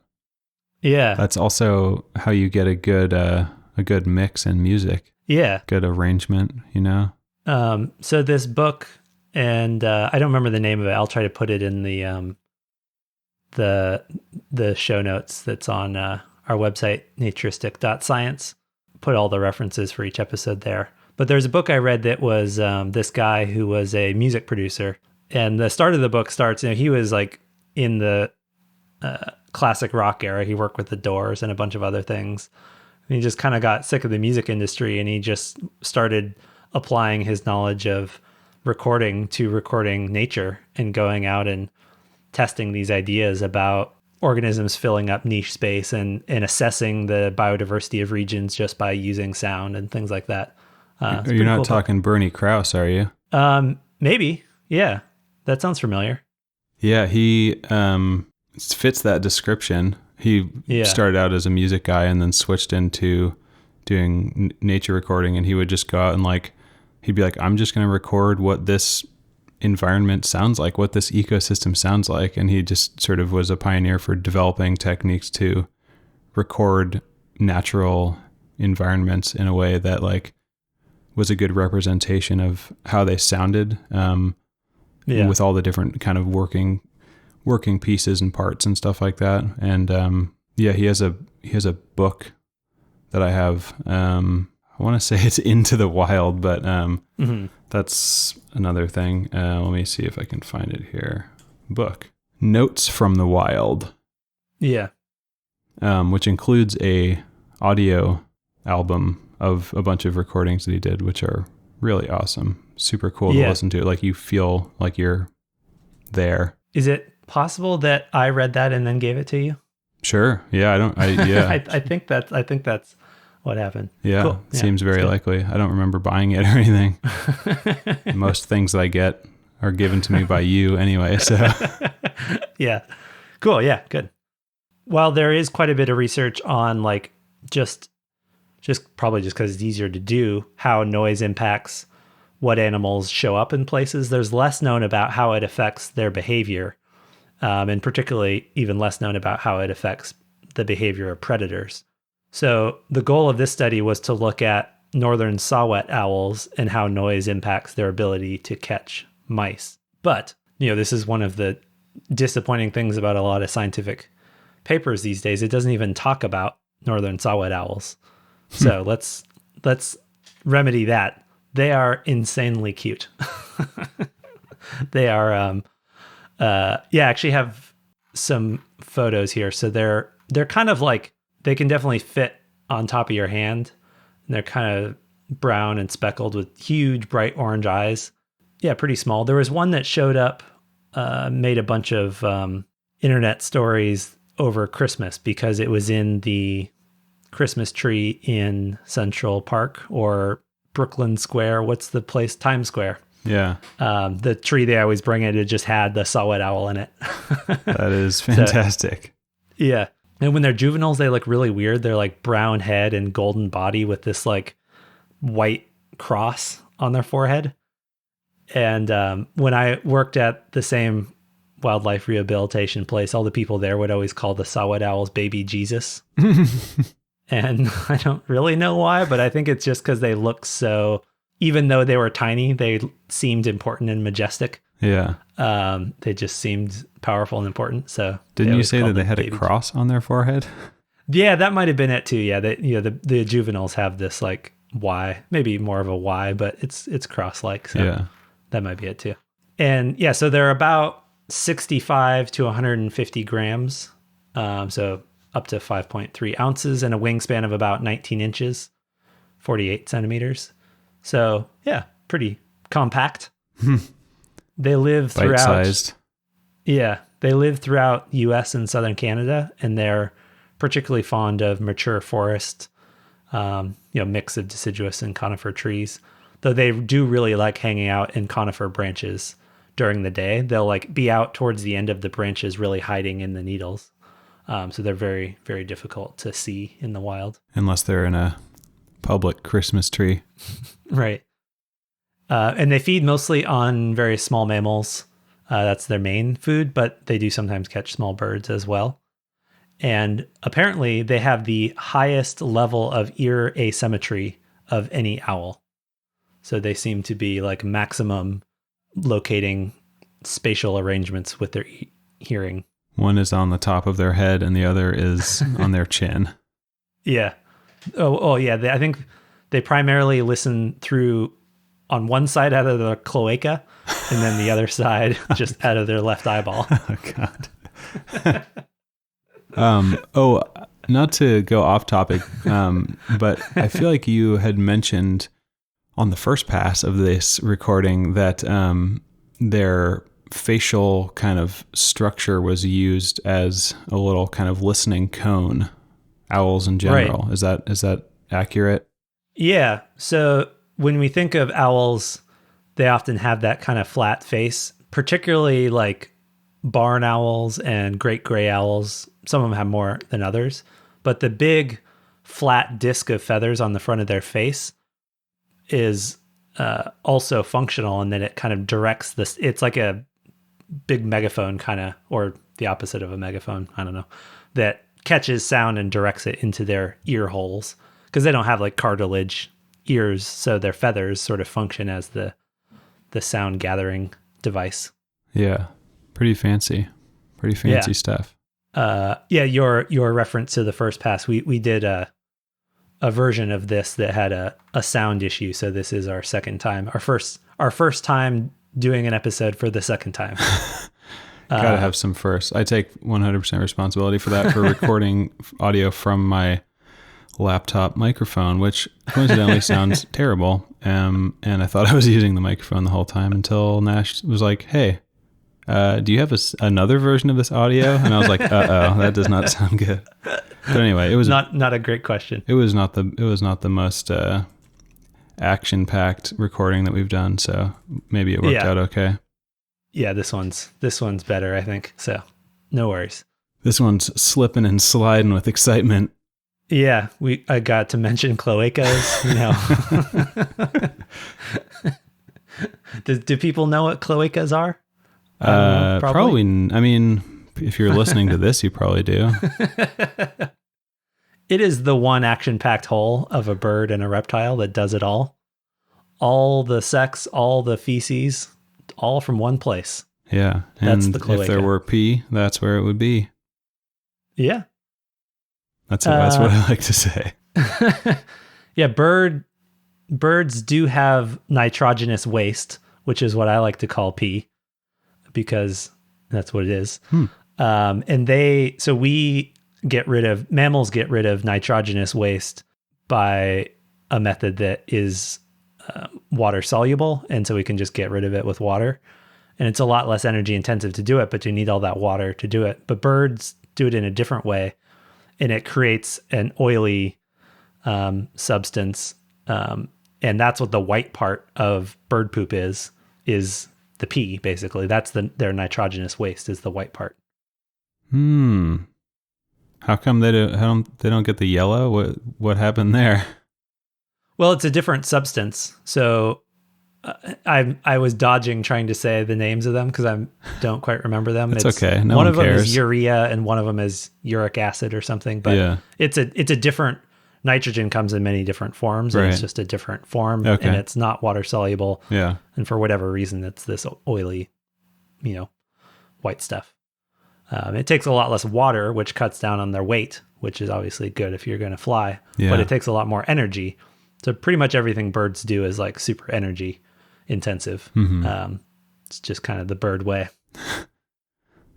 [SPEAKER 1] Yeah.
[SPEAKER 2] That's also how you get a good mix in music.
[SPEAKER 1] Yeah.
[SPEAKER 2] Good arrangement, you know?
[SPEAKER 1] So this book, and I don't remember the name of it. I'll try to put it in the show notes that's on our website, naturistic.science. Put all the references for each episode there. But there's a book I read that was this guy who was a music producer. And the start of the book starts, he was like in the classic rock era. He worked with the Doors and a bunch of other things. And he just kind of got sick of the music industry, and he just started applying his knowledge of recording to recording nature and going out and testing these ideas about organisms filling up niche space and assessing the biodiversity of regions just by using sound and things like that.
[SPEAKER 2] You're not talking Bernie Krause, are you?
[SPEAKER 1] Maybe. Yeah. That sounds familiar.
[SPEAKER 2] Yeah, he fits that description. He started out as a music guy and then switched into doing nature recording, and he would just go out and he'd be like, I'm just going to record what this environment sounds like, what this ecosystem sounds like. And he just sort of was a pioneer for developing techniques to record natural environments in a way that was a good representation of how they sounded, with all the different kind of working pieces and parts and stuff like that. And he has a book that I have. I want to say it's Into the Wild, but that's another thing. Let me see if I can find it here. Book Notes from the Wild.
[SPEAKER 1] Yeah.
[SPEAKER 2] Which includes a audio album of a bunch of recordings that he did, which are really awesome. Super cool to listen to. You feel like you're there.
[SPEAKER 1] Is it possible that I read that and then gave it to you?
[SPEAKER 2] Sure. Yeah.
[SPEAKER 1] I think that's what happened.
[SPEAKER 2] Yeah.
[SPEAKER 1] Cool.
[SPEAKER 2] Seems very likely. I don't remember buying it or anything. Most things that I get are given to me by you anyway. So
[SPEAKER 1] yeah. Cool. Yeah. Good. While there is quite a bit of research on just probably just because it's easier to do, how noise impacts what animals show up in places, there's less known about how it affects their behavior, and particularly even less known about how it affects the behavior of predators. So the goal of this study was to look at northern saw-whet owls and how noise impacts their ability to catch mice. But, this is one of the disappointing things about a lot of scientific papers these days. It doesn't even talk about northern saw-whet owls. So let's remedy that. They are insanely cute. They are, actually have some photos here. So they're kind of they can definitely fit on top of your hand. And they're kind of brown and speckled with huge bright orange eyes. Yeah, pretty small. There was one that showed up, made a bunch of internet stories over Christmas because it was in the Christmas tree in Central Park or Brooklyn Square. What's the place? Times Square.
[SPEAKER 2] Yeah.
[SPEAKER 1] The tree they always bring it just had the saw-whet owl in it.
[SPEAKER 2] That is fantastic.
[SPEAKER 1] So, yeah. And when they're juveniles, they look really weird. They're brown head and golden body with this white cross on their forehead. And when I worked at the same wildlife rehabilitation place, all the people there would always call the saw-whet owls baby Jesus. And I don't really know why, but I think it's just because they look so, even though they were tiny, they seemed important and majestic.
[SPEAKER 2] Yeah.
[SPEAKER 1] They just seemed powerful and important. So
[SPEAKER 2] didn't you say that they had a cross on their forehead?
[SPEAKER 1] Yeah, that might have been it too. Yeah, the juveniles have this Y, maybe more of a Y, but it's cross-like. So that might be it too. And yeah, so they're about 65 to 150 grams. So up to 5.3 ounces and a wingspan of about 19 inches, 48 centimeters. So yeah, pretty compact. They live throughout.
[SPEAKER 2] Bite-sized.
[SPEAKER 1] Yeah, they live throughout US and southern Canada, and they're particularly fond of mature forest, mix of deciduous and conifer trees. Though they do really like hanging out in conifer branches during the day. They'll like be out towards the end of the branches, really hiding in the needles. So they're very, very difficult to see in the wild.
[SPEAKER 2] Unless they're in a public Christmas tree.
[SPEAKER 1] Right. And they feed mostly on very small mammals. That's their main food, but they do sometimes catch small birds as well. And apparently they have the highest level of ear asymmetry of any owl. So they seem to be like maximum locating spatial arrangements with their hearing.
[SPEAKER 2] One is on the top of their head and the other is on their chin.
[SPEAKER 1] Yeah. Oh yeah. I think they primarily listen through on one side out of the cloaca and then the other side just out of their left eyeball.
[SPEAKER 2] Oh, God. Not to go off topic, but I feel like you had mentioned on the first pass of this recording that their facial kind of structure was used as a little kind of listening cone, owls in general. Right. Is that accurate?
[SPEAKER 1] Yeah. So when we think of owls, they often have that kind of flat face, particularly like barn owls and great gray owls. Some of them have more than others, but the big flat disc of feathers on the front of their face is also functional, and then it kind of directs this. It's like a big megaphone kind of, or the opposite of a megaphone, I don't know, that catches sound and directs it into their ear holes, because they don't have like cartilage ears, so their feathers sort of function as the sound gathering device.
[SPEAKER 2] Yeah, pretty fancy stuff.
[SPEAKER 1] Your reference to the first pass, we did a version of this that had a sound issue, so this is our second time, our first time doing an episode for the second time.
[SPEAKER 2] Gotta have some firsts. I take 100% responsibility for that, for recording audio from my laptop microphone, which coincidentally sounds terrible. And I thought I was using the microphone the whole time until Nash was like, "Hey, do you have another version of this audio?" And I was like, that does not sound good. But anyway, it was
[SPEAKER 1] not a great question.
[SPEAKER 2] It was not the most action-packed recording that we've done, so maybe it worked out okay.
[SPEAKER 1] Yeah, this one's better, I think. So no worries. This
[SPEAKER 2] one's slipping and sliding with excitement.
[SPEAKER 1] Yeah, I got to mention cloacas. Do people know what cloacas are?
[SPEAKER 2] Probably. I mean, if you're listening to this, you probably do.
[SPEAKER 1] It is the one action-packed hole of a bird and a reptile that does it all. All the sex, all the feces, all from one place.
[SPEAKER 2] Yeah,
[SPEAKER 1] that's
[SPEAKER 2] and
[SPEAKER 1] the cloaca.
[SPEAKER 2] If there were pee, that's where it would be.
[SPEAKER 1] Yeah.
[SPEAKER 2] That's what I like to say.
[SPEAKER 1] Yeah, birds do have nitrogenous waste, which is what I like to call pee, because that's what it is. And mammals get rid of nitrogenous waste by a method that is water soluble, and so we can just get rid of it with water. And it's a lot less energy intensive to do it, but you need all that water to do it. But birds do it in a different way, and it creates an oily substance. And that's what the white part of bird poop is the pee, basically. That's their nitrogenous waste, is the white part.
[SPEAKER 2] How come they don't get the yellow? What happened there?
[SPEAKER 1] Well, it's a different substance. So I was dodging trying to say the names of them because I don't quite remember them.
[SPEAKER 2] It's okay. No
[SPEAKER 1] one
[SPEAKER 2] one
[SPEAKER 1] of
[SPEAKER 2] cares.
[SPEAKER 1] them is urea and one of them is uric acid or something. But it's a different. Nitrogen comes in many different forms, and it's just a different form, and it's not water soluble.
[SPEAKER 2] Yeah.
[SPEAKER 1] And for whatever reason, it's this oily, white stuff. It takes a lot less water, which cuts down on their weight, which is obviously good if you're going to fly. Yeah. But it takes a lot more energy. So pretty much everything birds do is like super energy intensive. Mm-hmm. It's just kind of the bird way.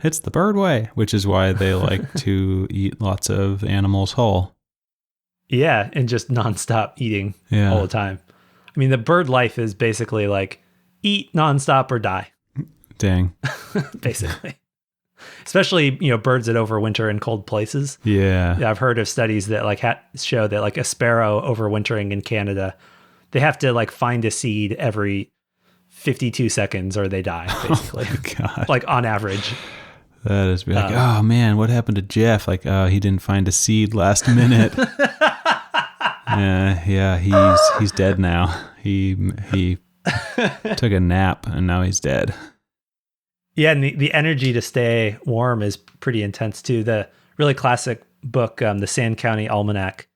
[SPEAKER 2] It's the bird way, which is why they like to eat lots of animals whole.
[SPEAKER 1] Yeah, and just nonstop eating all the time. I mean, the bird life is basically like eat nonstop or die.
[SPEAKER 2] Dang.
[SPEAKER 1] Basically. especially, birds that overwinter in cold places.
[SPEAKER 2] Yeah.
[SPEAKER 1] I've heard of studies that like show that like a sparrow overwintering in Canada, they have to like find a seed every 52 seconds or they die, basically.
[SPEAKER 2] Oh my God.
[SPEAKER 1] Like on average.
[SPEAKER 2] That is like, oh man, what happened to Jeff? Like, oh, he didn't find a seed last minute. Yeah, he's dead now. He took a nap and now he's dead.
[SPEAKER 1] Yeah, and the energy to stay warm is pretty intense too. The really classic book, the Sand County Almanac,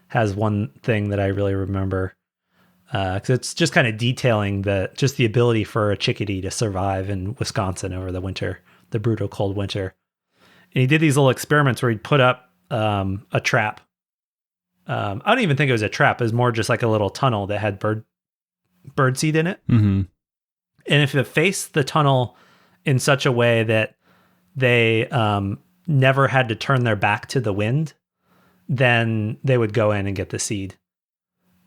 [SPEAKER 1] has one thing that I really remember. Because it's just kind of detailing the ability for a chickadee to survive in Wisconsin over the winter, the brutal cold winter. And he did these little experiments where he'd put up a trap. I don't even think it was a trap. It was more just like a little tunnel that had bird seed in it.
[SPEAKER 2] Mm-hmm.
[SPEAKER 1] And if it faced the tunnel in such a way that they never had to turn their back to the wind, then they would go in and get the seed.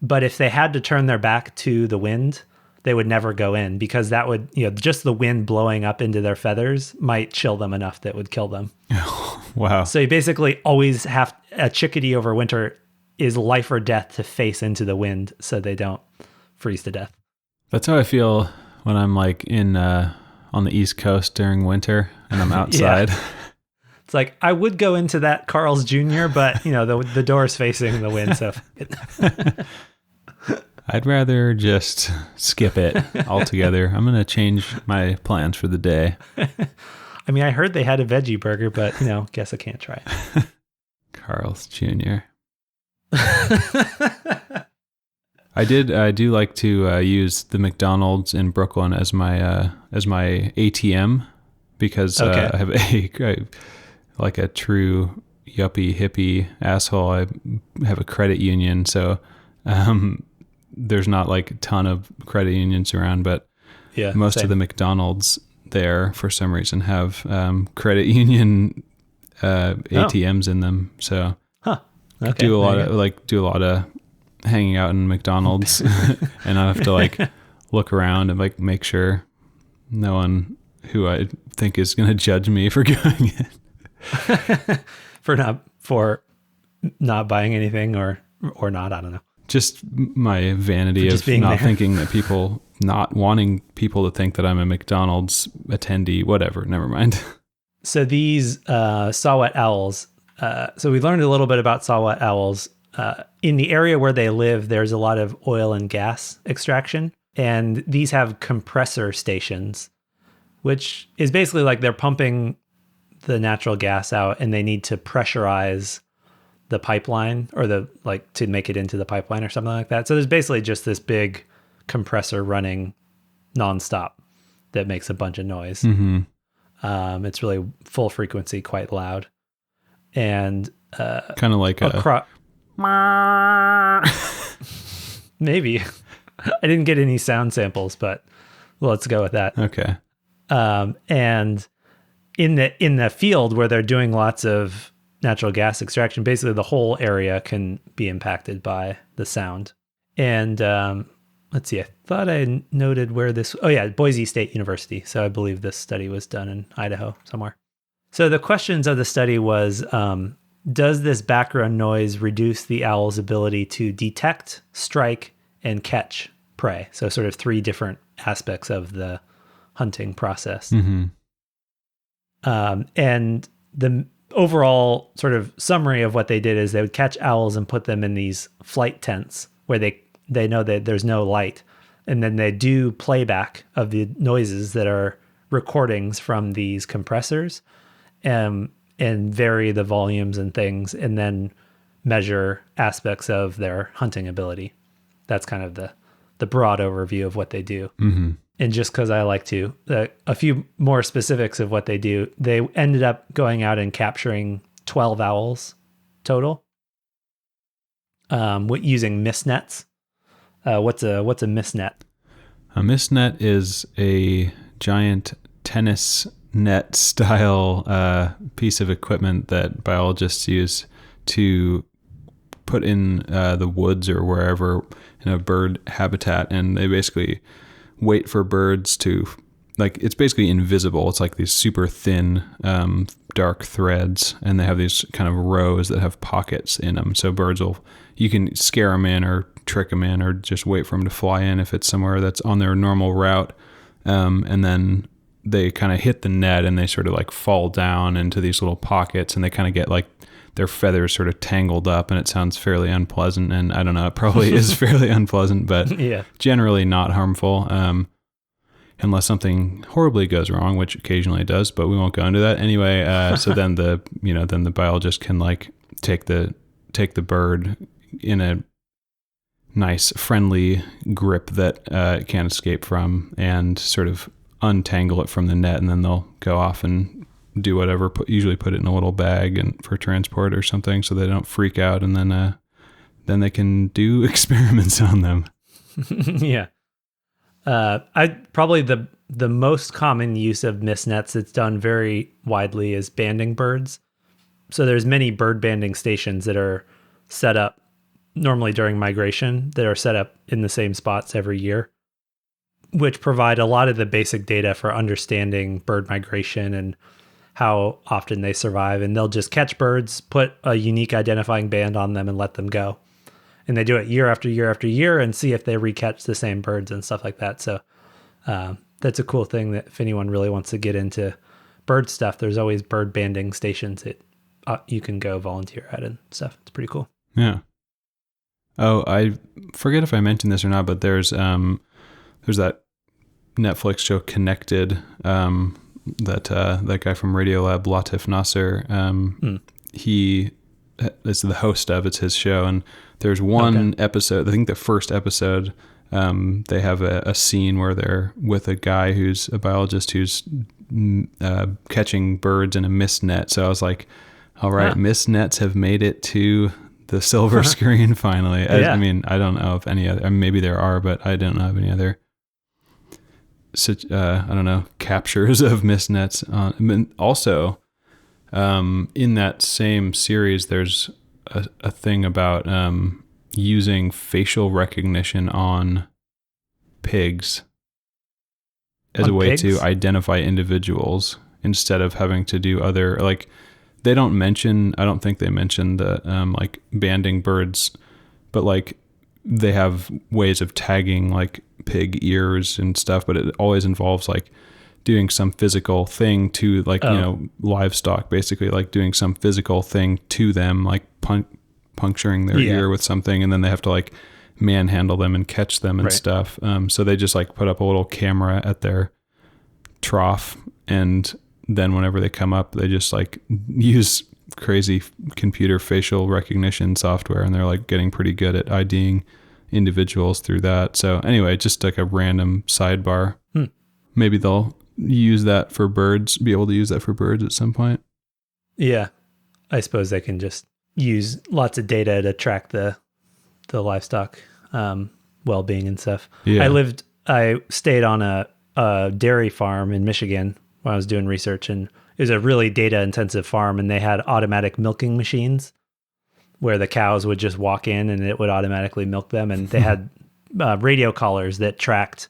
[SPEAKER 1] But if they had to turn their back to the wind, they would never go in because that would, just the wind blowing up into their feathers might chill them enough that would kill them.
[SPEAKER 2] Wow.
[SPEAKER 1] So you basically always have a chickadee over winter is life or death to face into the wind so they don't freeze to death.
[SPEAKER 2] That's how I feel when I'm like in on the East Coast during winter and I'm outside.
[SPEAKER 1] Yeah. It's like, I would go into that Carl's Jr., but the door's facing the wind. So
[SPEAKER 2] I'd rather just skip it altogether. I'm going to change my plans for the day.
[SPEAKER 1] I mean, I heard they had a veggie burger, but guess I can't try it.
[SPEAKER 2] Carl's Jr. I do like to use the McDonald's in Brooklyn as my ATM because I have like a true yuppie hippie asshole. I have a credit union, so there's not like a ton of credit unions around, but most of the McDonald's there for some reason have credit union ATMs in them. So do a lot of hanging out in McDonald's and I have to like look around and like make sure no one who I think is going to judge me for going in.
[SPEAKER 1] for not buying anything or not, I don't know.
[SPEAKER 2] Just my vanity of not thinking that people, not wanting people to think that I'm a McDonald's attendee, whatever, never mind.
[SPEAKER 1] So these saw-whet owls, so we learned a little bit about saw-whet owls. In the area where they live, there's a lot of oil and gas extraction, and these have compressor stations, which is basically like they're pumping the natural gas out and they need to pressurize the pipeline or to make it into the pipeline or something like that. So there's basically just this big compressor running nonstop that makes a bunch of noise. Mm-hmm. It's really full frequency, quite loud. And
[SPEAKER 2] kind of like
[SPEAKER 1] maybe. I didn't get any sound samples, but let's go with that.
[SPEAKER 2] Okay.
[SPEAKER 1] And in the field where they're doing lots of natural gas extraction, basically the whole area can be impacted by the sound. And let's see, I thought I noted where this, Boise State University. So I believe this study was done in Idaho somewhere. So the questions of the study was, does this background noise reduce the owl's ability to detect, strike, and catch prey? So sort of three different aspects of the hunting process. Mm-hmm. And the overall sort of summary of what they did is they would catch owls and put them in these flight tents where they know that there's no light. And then they do playback of the noises that are recordings from these compressors and vary the volumes and things, and then measure aspects of their hunting ability. That's kind of the broad overview of what they do. Mm-hmm. And just because I like to, a few more specifics of what they do, they ended up going out and capturing 12 owls total using mist nets. What's a mist net?
[SPEAKER 2] A mist net is a giant tennis net style piece of equipment that biologists use to put in the woods or wherever in a bird habitat, and they basically wait for birds to like it's basically invisible. It's like these super thin, dark threads, and they have these kind of rows that have pockets in them. So you can scare them in or trick them in, or just wait for them to fly in if it's somewhere that's on their normal route. And then they kind of hit the net and they sort of like fall down into these little pockets, and they kind of get like their feathers sort of tangled up, and it sounds fairly unpleasant. And I don't know, it probably is fairly unpleasant, but generally not harmful. Unless something horribly goes wrong, which occasionally it does, but we won't go into that anyway. So then the biologist can like take the bird in a nice friendly grip that it can't escape from, and sort of untangle it from the net, and then they'll go off and do whatever. Usually put it in a little bag and for transport or something, so they don't freak out, and then they can do experiments on them.
[SPEAKER 1] Yeah. Probably the most common use of mist nets that's done very widely is banding birds. So there's many bird banding stations that are set up normally during migration, that are set up in the same spots every year, which provide a lot of the basic data for understanding bird migration and how often they survive. And they'll just catch birds, put a unique identifying band on them, and let them go. And they do it year after year after year and see if they recatch the same birds and stuff like that. So that's a cool thing that if anyone really wants to get into bird stuff, there's always bird banding stations that you can go volunteer at and stuff. It's pretty cool.
[SPEAKER 2] Yeah. Oh, I forget if I mentioned this or not, but there's that Netflix show Connected, that guy from Radiolab, Latif Nasser, he is the host of. It's his show, and there's one episode, I think the first episode, they have a scene where they're with a guy who's a biologist who's catching birds in a mist net. So I was like, all right, mist nets have made it to the silver screen finally. I mean, I don't know if any other, maybe there are, but I don't know of any other such, I don't know, captures of mist nets. Also, in that same series, there's a thing about using facial recognition on pigs as a way to identify individuals instead of having to do other, like, I don't think they mention the like banding birds, but like they have ways of tagging like pig ears and stuff, but it always involves like doing some physical thing to like, livestock, basically like doing some physical thing to them, like puncturing their ear with something, and then they have to like manhandle them and catch them and stuff. So they just like put up a little camera at their trough, and then whenever they come up, they just like use crazy computer facial recognition software, and they're like getting pretty good at IDing individuals through that. So anyway, just like a random sidebar. Maybe they'll use that for birds, be able to use that for birds at some point. Yeah.
[SPEAKER 1] I suppose they can just use lots of data to track the livestock well-being and stuff. Yeah. I stayed on a dairy farm in Michigan when I was doing research, and it was a really data-intensive farm, and they had automatic milking machines where the cows would just walk in and it would automatically milk them, and they had radio collars that tracked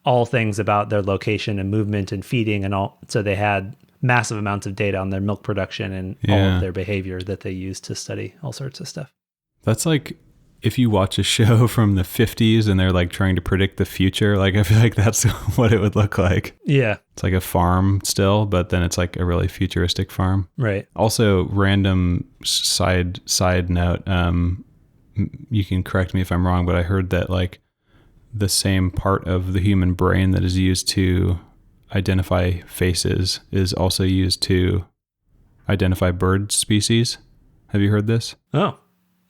[SPEAKER 1] all things about their location and movement and feeding and all. So they had massive amounts of data on their milk production and all of their behavior that they used to study all sorts of stuff.
[SPEAKER 2] That's like if you watch a show from the 50s and they're like trying to predict the future, like I feel like that's what it would look like.
[SPEAKER 1] Yeah.
[SPEAKER 2] It's like a farm still, but then it's like a really futuristic farm.
[SPEAKER 1] Right.
[SPEAKER 2] Also, random side note, you can correct me if I'm wrong, but I heard that like the same part of the human brain that is used to identify faces is also used to identify bird species. Have you heard this?
[SPEAKER 1] Oh,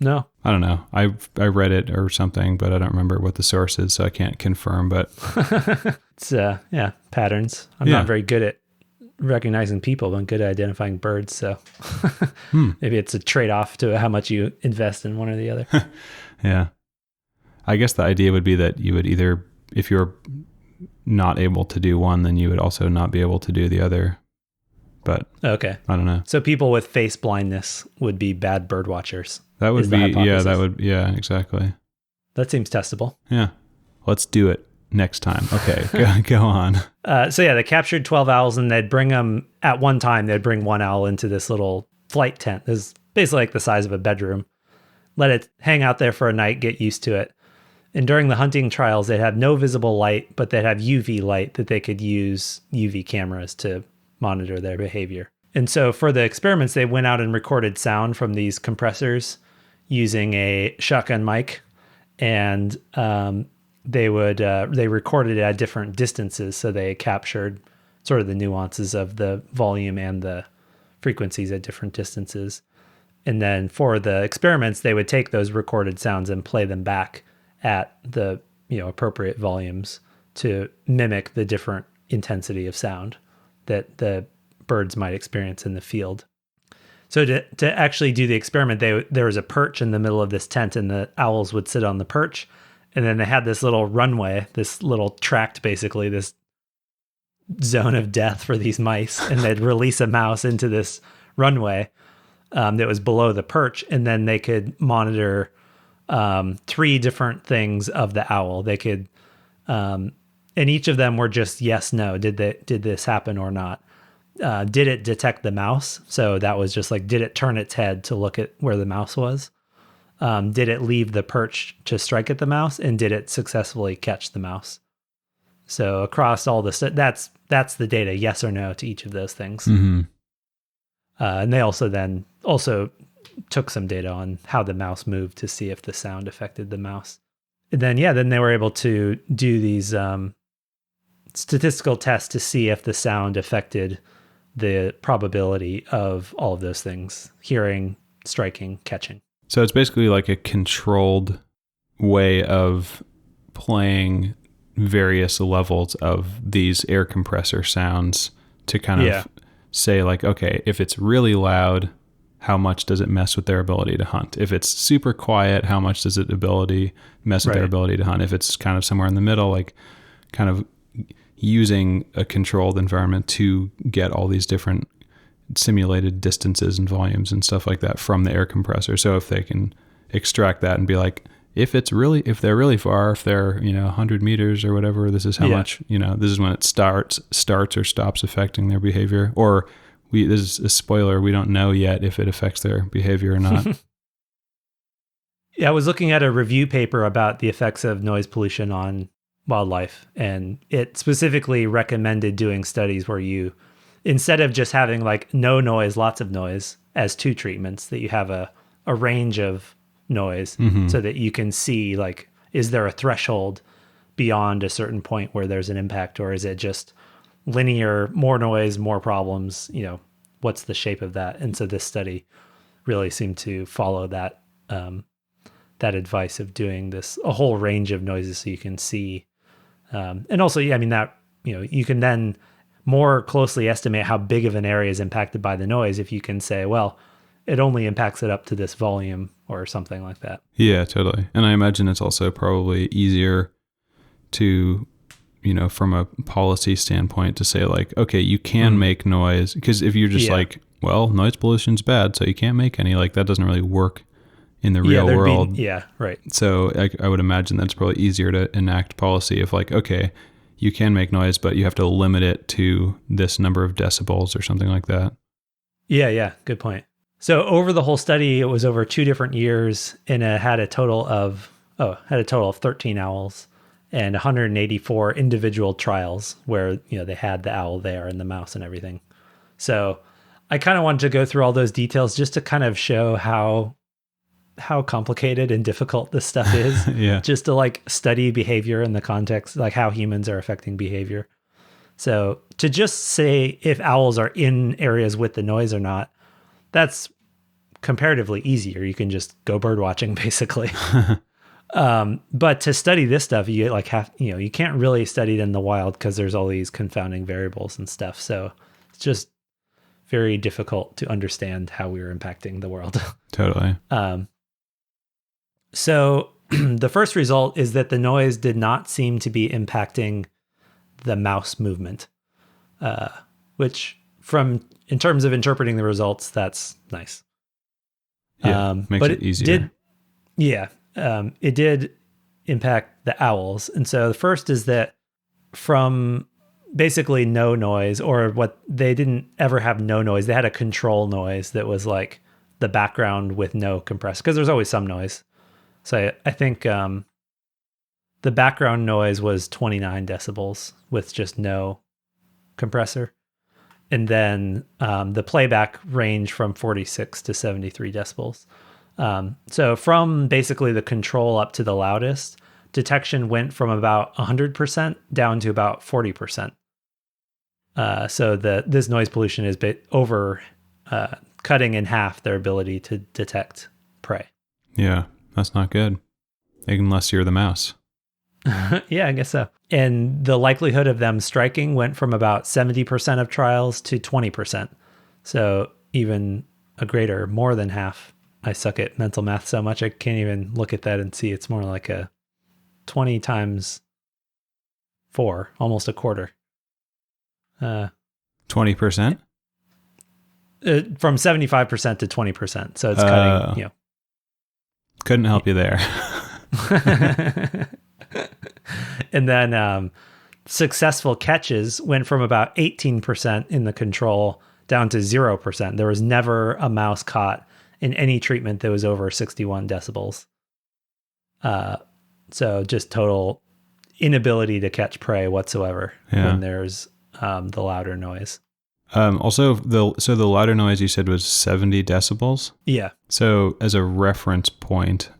[SPEAKER 1] no.
[SPEAKER 2] I don't know. I read it or something, but I don't remember what the source is, so I can't confirm, but
[SPEAKER 1] it's patterns. I'm not very good at recognizing people, but I'm good at identifying birds, so maybe it's a trade-off to how much you invest in one or the other.
[SPEAKER 2] Yeah. I guess the idea would be that you would either, if you're not able to do one, then you would also not be able to do the other. But
[SPEAKER 1] okay,
[SPEAKER 2] I don't know.
[SPEAKER 1] So people with face blindness would be bad bird watchers.
[SPEAKER 2] That would be, exactly.
[SPEAKER 1] That seems testable.
[SPEAKER 2] Yeah. Let's do it. next time. Okay, go on.
[SPEAKER 1] So yeah, they captured 12 owls, and they'd bring them at one time. They'd bring one owl into this little flight tent. It was basically like the size of a bedroom. Let it hang out there for a night, get used to it. And during the hunting trials, they'd have no visible light, but they'd have UV light that they could use UV cameras to monitor their behavior. And so for the experiments, they went out and recorded sound from these compressors using a shotgun mic, and they recorded it at different distances, so they captured sort of the nuances of the volume and the frequencies at different distances. And then for the experiments, they would take those recorded sounds and play them back at the appropriate volumes to mimic the different intensity of sound that the birds might experience in the field. So to actually do the experiment, there was a perch in the middle of this tent, and the owls would sit on the perch. And then they had this little runway, this little tract, basically, this zone of death for these mice. And they'd release a mouse into this runway that was below the perch. And then they could monitor 3 different things of the owl. They could, and each of them were just yes, no. Did this happen or not? Did it detect the mouse? So that was just like, did it turn its head to look at where the mouse was? Did it leave the perch to strike at the mouse? And did it successfully catch the mouse? So across all the that's the data, yes or no to each of those things.
[SPEAKER 2] Mm-hmm.
[SPEAKER 1] And they also took some data on how the mouse moved to see if the sound affected the mouse. And then they were able to do these statistical tests to see if the sound affected the probability of all of those things: hearing, striking, catching.
[SPEAKER 2] So it's basically like a controlled way of playing various levels of these air compressor sounds to kind of say like, okay, if it's really loud, how much does it mess with their ability to hunt? If it's super quiet, how much does it mess with their ability to hunt? If it's kind of somewhere in the middle, like kind of using a controlled environment to get all these different simulated distances and volumes and stuff like that from the air compressor. So if they can extract that and be like, if they're really far, if they're 100 meters or whatever, this is how much, this is when it starts or stops affecting their behavior. Or this is a spoiler, we don't know yet if it affects their behavior or not.
[SPEAKER 1] Yeah, I was looking at a review paper about the effects of noise pollution on wildlife, and it specifically recommended doing studies where you, instead of just having like no noise, lots of noise as 2 treatments, that you have a range of noise, so that you can see like, is there a threshold beyond a certain point where there's an impact, or is it just linear, more noise, more problems? What's the shape of that? And so this study really seemed to follow that that advice of doing a whole range of noises so you can see. And also, you can then more closely estimate how big of an area is impacted by the noise if you can say, well, it only impacts it up to this volume or something like that.
[SPEAKER 2] Yeah, totally. And I imagine it's also probably easier to, from a policy standpoint, to say like, okay, you can make noise, because if you're just like, well, noise pollution's bad, so you can't make any, like that doesn't really work in the real world.
[SPEAKER 1] Right.
[SPEAKER 2] So I would imagine that's probably easier to enact policy of like, okay, you can make noise, but you have to limit it to this number of decibels or something like that. Yeah.
[SPEAKER 1] Good point. So over the whole study, it was over 2 different years, and it had a total of 13 owls and 184 individual trials where, they had the owl there and the mouse and everything. So I kind of wanted to go through all those details just to kind of show how complicated and difficult this stuff is. Just to like study behavior in the context, like how humans are affecting behavior. So to just say if owls are in areas with the noise or not, that's comparatively easier. You can just go bird watching basically. But to study this stuff, you you can't really study it in the wild because there's all these confounding variables and stuff. So it's just very difficult to understand how we are impacting the world.
[SPEAKER 2] Totally.
[SPEAKER 1] So the first result is that the noise did not seem to be impacting the mouse movement, which in terms of interpreting the results, that's nice.
[SPEAKER 2] Yeah, makes it easier.
[SPEAKER 1] It impact the owls. And so the first is that from basically no noise, or what they didn't ever have no noise. They had a control noise that was like the background with no compressor, because there's always some noise. So I think the background noise was 29 decibels with just no compressor. And then the playback range from 46 to 73 decibels. So from basically the control up to the loudest, detection went from about 100% down to about 40%. So this noise pollution is over cutting in half their ability to detect prey.
[SPEAKER 2] Yeah, that's not good. Unless you're the mouse.
[SPEAKER 1] Yeah, I guess so. And the likelihood of them striking went from about 70% of trials to 20%. So even a greater, more than half. I suck at mental math so much I can't even look at that and see. It's more like a 20 times 4, almost a quarter.
[SPEAKER 2] 20%?
[SPEAKER 1] From 75% to 20%. So it's cutting,
[SPEAKER 2] Couldn't help you there.
[SPEAKER 1] And then successful catches went from about 18% in the control down to 0%. There was never a mouse caught in any treatment that was over 61 decibels. So just total inability to catch prey whatsoever when there's the louder noise.
[SPEAKER 2] Also, the louder noise you said was 70 decibels?
[SPEAKER 1] Yeah. So
[SPEAKER 2] as a reference point,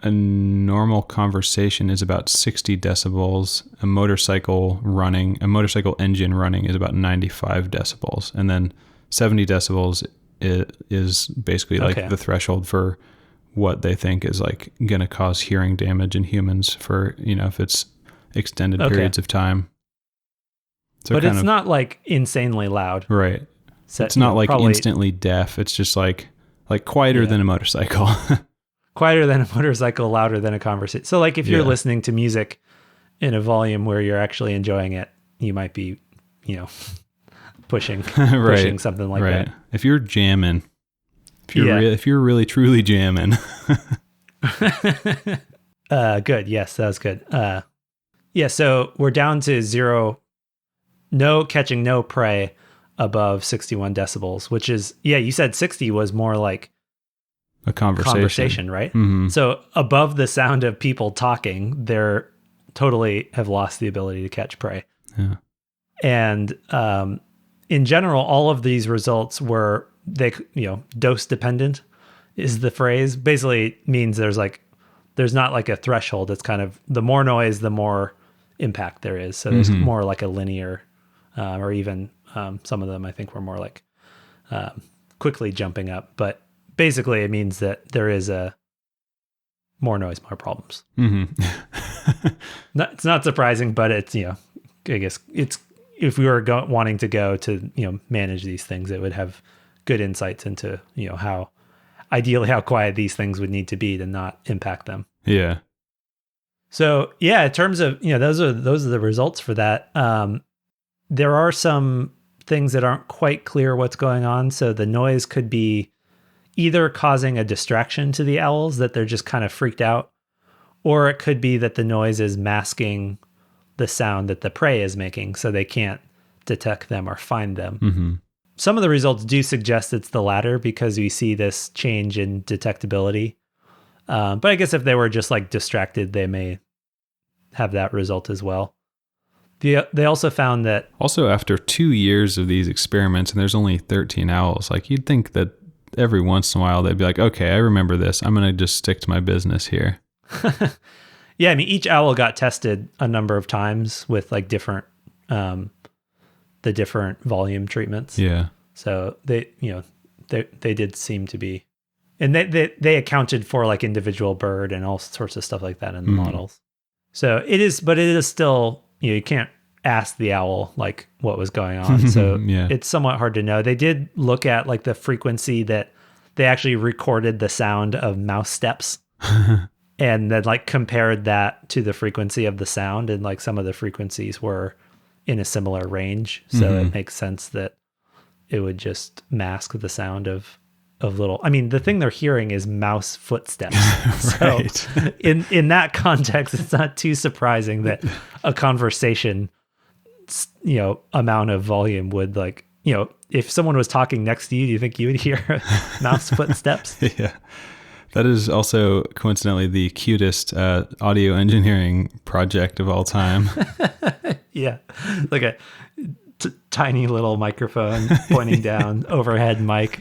[SPEAKER 2] a normal conversation is about 60 decibels. A motorcycle engine running is about 95 decibels. And then 70 decibels is basically like the threshold for what they think is like going to cause hearing damage in humans for, if it's extended periods of time. So
[SPEAKER 1] but it's not like insanely loud.
[SPEAKER 2] Right. So it's not like instantly deaf. It's just like quieter than a motorcycle.
[SPEAKER 1] Quieter than a motorcycle, louder than a conversation. So like if you're listening to music in a volume where you're actually enjoying it, you might be, pushing something like that.
[SPEAKER 2] If you're jamming, if you're really truly jamming.
[SPEAKER 1] Good. Yes, that was good. So we're down to 0, catching no prey above 61 decibels, which is, you said 60 was more like
[SPEAKER 2] a conversation,
[SPEAKER 1] right?
[SPEAKER 2] Mm-hmm.
[SPEAKER 1] So above the sound of people talking, they're totally have lost the ability to catch prey.
[SPEAKER 2] Yeah. And
[SPEAKER 1] in general, all of these results were dose dependent is the phrase. Basically means there's not like a threshold. It's kind of the more noise, the more impact there is. So there's more like a linear, or even some of them I think were more like quickly jumping up. But basically it means that there is more noise, more problems.
[SPEAKER 2] Mm-hmm.
[SPEAKER 1] It's not surprising, but it's, I guess it's, if we were wanting to go to, manage these things, it would have good insights into, how quiet these things would need to be to not impact them.
[SPEAKER 2] Yeah.
[SPEAKER 1] So in terms of, those are the results for that. There are some things that aren't quite clear what's going on. So the noise could be either causing a distraction to the owls that they're just kind of freaked out, or it could be that the noise is masking the sound that the prey is making, so they can't detect them or find them.
[SPEAKER 2] Mm-hmm.
[SPEAKER 1] Some of the results do suggest it's the latter because we see this change in detectability. But I guess if they were just like distracted, they may have that result as well. They also found that...
[SPEAKER 2] Also, after 2 years of these experiments, and there's only 13 owls, like you'd think that every once in a while they'd be like, okay, I remember this. I'm going to just stick to my business here.
[SPEAKER 1] Yeah, I mean, each owl got tested a number of times with like different, the different volume treatments.
[SPEAKER 2] Yeah.
[SPEAKER 1] So they did seem to be, and they accounted for like individual bird and all sorts of stuff like that in the models. So it is still, you can't ask the owl like what was going on. So it's somewhat hard to know. They did look at like the frequency that they actually recorded the sound of mouse steps. And then like compared that to the frequency of the sound, and like some of the frequencies were in a similar range. So it makes sense that it would just mask the sound of little, I mean, the thing they're hearing is mouse footsteps.
[SPEAKER 2] Right.
[SPEAKER 1] So in that context, it's not too surprising that a conversation, amount of volume would if someone was talking next to you, do you think you would hear mouse footsteps?
[SPEAKER 2] Yeah. That is also coincidentally the cutest audio engineering project of all time.
[SPEAKER 1] Yeah. Like a tiny little microphone pointing down, overhead mic.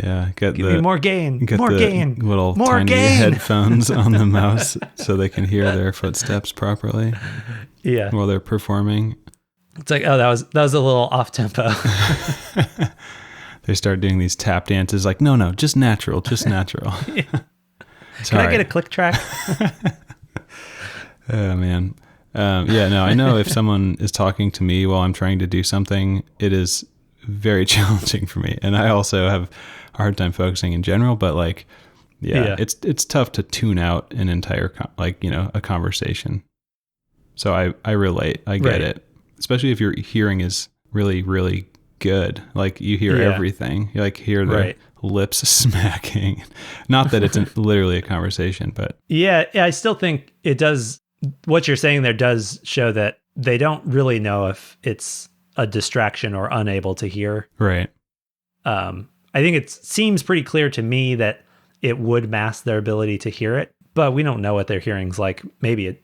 [SPEAKER 2] Yeah.
[SPEAKER 1] Give me more gain. More gain.
[SPEAKER 2] Little
[SPEAKER 1] more
[SPEAKER 2] tiny
[SPEAKER 1] gain.
[SPEAKER 2] headphones on the mouse so they can hear their footsteps properly.
[SPEAKER 1] Yeah.
[SPEAKER 2] While they're performing.
[SPEAKER 1] It's like, oh, that was a little off tempo.
[SPEAKER 2] They start doing these tap dances like, no, just natural.
[SPEAKER 1] Yeah. Can I get a click track?
[SPEAKER 2] Oh, man. I know if someone is talking to me while I'm trying to do something, it is very challenging for me. And I also have a hard time focusing in general, but it's tough to tune out an entire, a conversation. So I relate. I get it. Especially if your hearing is really, really good. Like you hear everything. You hear the lips smacking. Not that it's literally a conversation, but
[SPEAKER 1] I still think it does. What you're saying there does show that they don't really know if it's a distraction or unable to hear.
[SPEAKER 2] Right.
[SPEAKER 1] I think it seems pretty clear to me that it would mask their ability to hear it, but we don't know what their hearing's like. Maybe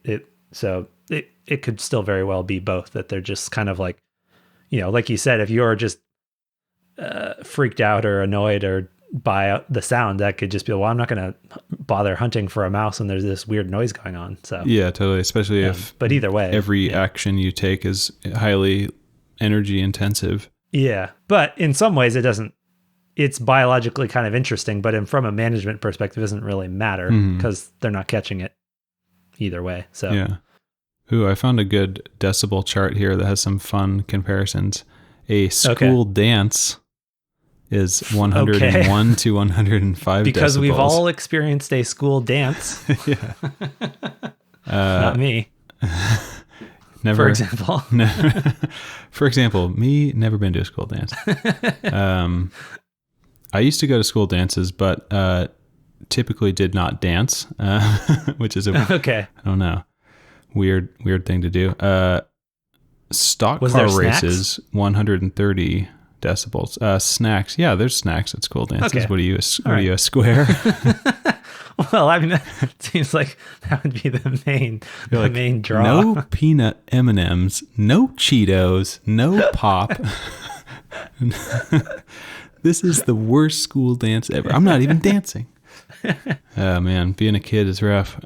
[SPEAKER 1] it could still very well be both, that they're just kind of like you said, if you're just freaked out or annoyed or by the sound, that could just be, well, I'm not going to bother hunting for a mouse when there's this weird noise going on. So
[SPEAKER 2] yeah, totally. Especially if,
[SPEAKER 1] but either way,
[SPEAKER 2] every action you take is highly energy intensive.
[SPEAKER 1] Yeah. But in some ways it's biologically kind of interesting, but from a management perspective, it doesn't really matter because they're not catching it either way. So
[SPEAKER 2] yeah. Ooh, I found a good decibel chart here that has some fun comparisons. A school dance is 101 to 105
[SPEAKER 1] because
[SPEAKER 2] decibels.
[SPEAKER 1] We've all experienced a school dance.
[SPEAKER 2] Yeah.
[SPEAKER 1] Not me.
[SPEAKER 2] Never.
[SPEAKER 1] For example.
[SPEAKER 2] For example, me, never been to a school dance. I used to go to school dances, but typically did not dance, which is I don't know. Weird thing to do. Stock car races, 130 decibels. Snacks. Yeah, there's snacks at school dances.
[SPEAKER 1] Okay.
[SPEAKER 2] What are you, a square?
[SPEAKER 1] Well, I mean, it seems like that would be the main draw.
[SPEAKER 2] No peanut M&Ms, no Cheetos, no pop. This is the worst school dance ever. I'm not even dancing. Oh man, being a kid is rough.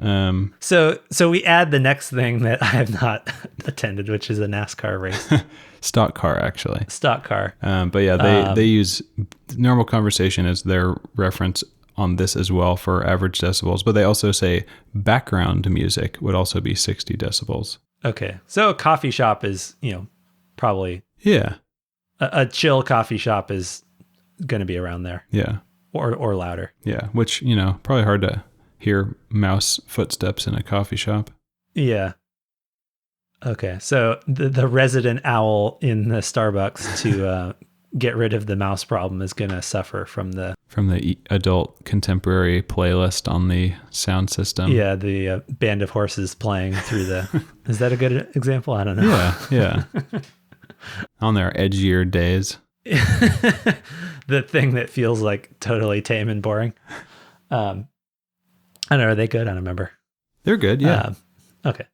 [SPEAKER 1] So we add the next thing that I have not attended, which is a NASCAR race.
[SPEAKER 2] Stock car, actually.
[SPEAKER 1] Stock car.
[SPEAKER 2] But yeah, they use normal conversation as their reference on this as well for average decibels. But they also say background music would also be 60 decibels.
[SPEAKER 1] Okay, so a coffee shop is probably a chill coffee shop is going to be around there.
[SPEAKER 2] Yeah.
[SPEAKER 1] Or louder.
[SPEAKER 2] Yeah, which, probably hard to hear mouse footsteps in a coffee shop.
[SPEAKER 1] Yeah. Okay, so the resident owl in the Starbucks to get rid of the mouse problem is going to suffer from the
[SPEAKER 2] adult contemporary playlist on the sound system.
[SPEAKER 1] Yeah, the band of horses playing through the... Is that a good example? I don't know.
[SPEAKER 2] Yeah. On their edgier days.
[SPEAKER 1] The thing that feels like totally tame and boring. I don't know. Are they good? I don't remember.
[SPEAKER 2] They're good. Yeah.
[SPEAKER 1] Okay.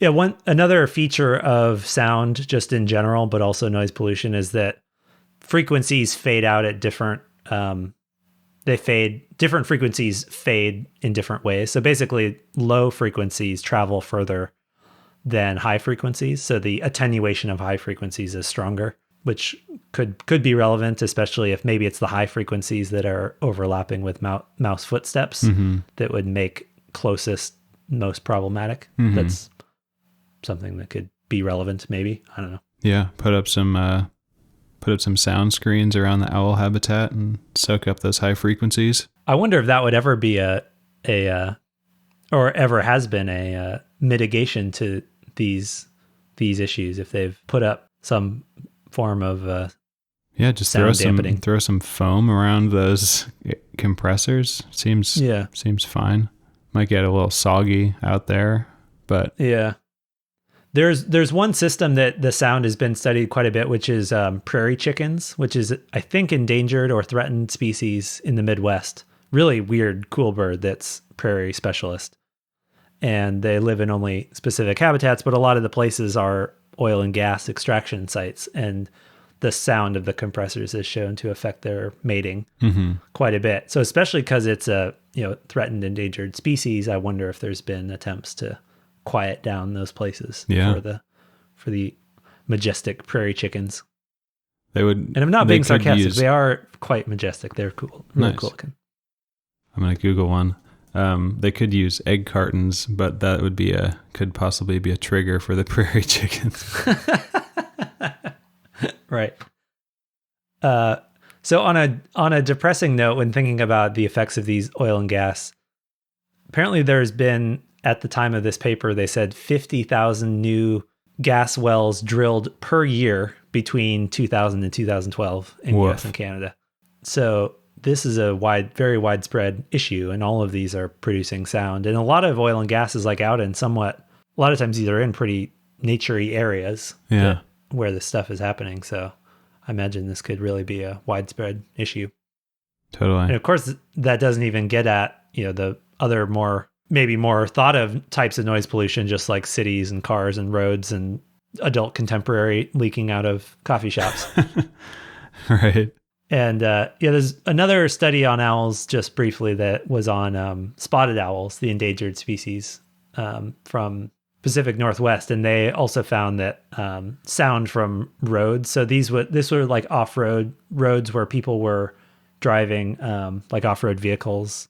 [SPEAKER 1] Another feature of sound just in general, but also noise pollution, is that frequencies fade out at different, different frequencies fade in different ways. So basically low frequencies travel further than high frequencies. So the attenuation of high frequencies is stronger, which could be relevant, especially if maybe it's the high frequencies that are overlapping with mouse footsteps that would make closest most problematic. That's something that could be relevant, maybe. I don't know. Yeah,
[SPEAKER 2] put up some sound screens around the owl habitat and soak up those high frequencies.
[SPEAKER 1] I wonder if that would ever be or ever has been a mitigation to these issues, if they've put up some form of
[SPEAKER 2] Yeah, just throw some foam around those compressors. Seems fine. Might get a little soggy out there, but
[SPEAKER 1] yeah. There's one system that the sound has been studied quite a bit, which is prairie chickens, which is, I think, endangered or threatened species in the Midwest. Really weird, cool bird that's prairie specialist. And they live in only specific habitats, but a lot of the places are oil and gas extraction sites. And the sound of the compressors is shown to affect their mating quite a bit. So especially because it's a threatened, endangered species, I wonder if there's been attempts to quiet down those places for the majestic prairie chickens.
[SPEAKER 2] They would,
[SPEAKER 1] and I'm not being sarcastic. They are quite majestic. They're cool, really cool looking.
[SPEAKER 2] I'm gonna Google one. They could use egg cartons, but that would could possibly be a trigger for the prairie chickens.
[SPEAKER 1] Right. So on a depressing note, when thinking about the effects of these oil and gas, apparently there's been, at the time of this paper, they said 50,000 new gas wells drilled per year between 2000 and 2012 in US and Canada. So this is a very widespread issue, and all of these are producing sound. And a lot of oil and gas is like out in a lot of times they're in pretty naturey areas where this stuff is happening. So I imagine this could really be a widespread issue.
[SPEAKER 2] Totally.
[SPEAKER 1] And of course, that doesn't even get at, the other maybe more thought of types of noise pollution, just like cities and cars and roads and adult contemporary leaking out of coffee shops.
[SPEAKER 2] Right.
[SPEAKER 1] And there's another study on owls, just briefly, that was on spotted owls, the endangered species from Pacific Northwest, and they also found that sound from roads. So this were like off-road roads where people were driving like off-road vehicles,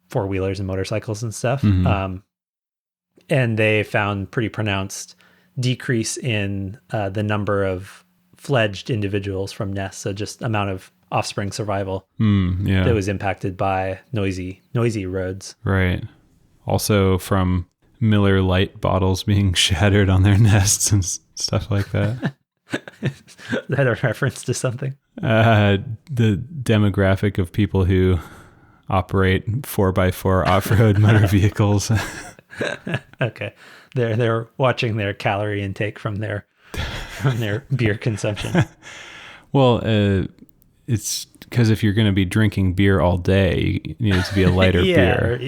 [SPEAKER 1] four-wheelers and motorcycles and stuff. And they found pretty pronounced decrease in the number of fledged individuals from nests. So just amount of offspring survival that was impacted by noisy roads. Right.
[SPEAKER 2] Also from Miller Lite bottles being shattered on their nests and stuff like that.
[SPEAKER 1] Is that a reference to something?
[SPEAKER 2] The demographic of people who operate 4x4 off-road motor vehicles.
[SPEAKER 1] Okay. They're watching their calorie intake from their beer consumption.
[SPEAKER 2] Well, it's because if you're going to be drinking beer all day, you need it to be a lighter beer,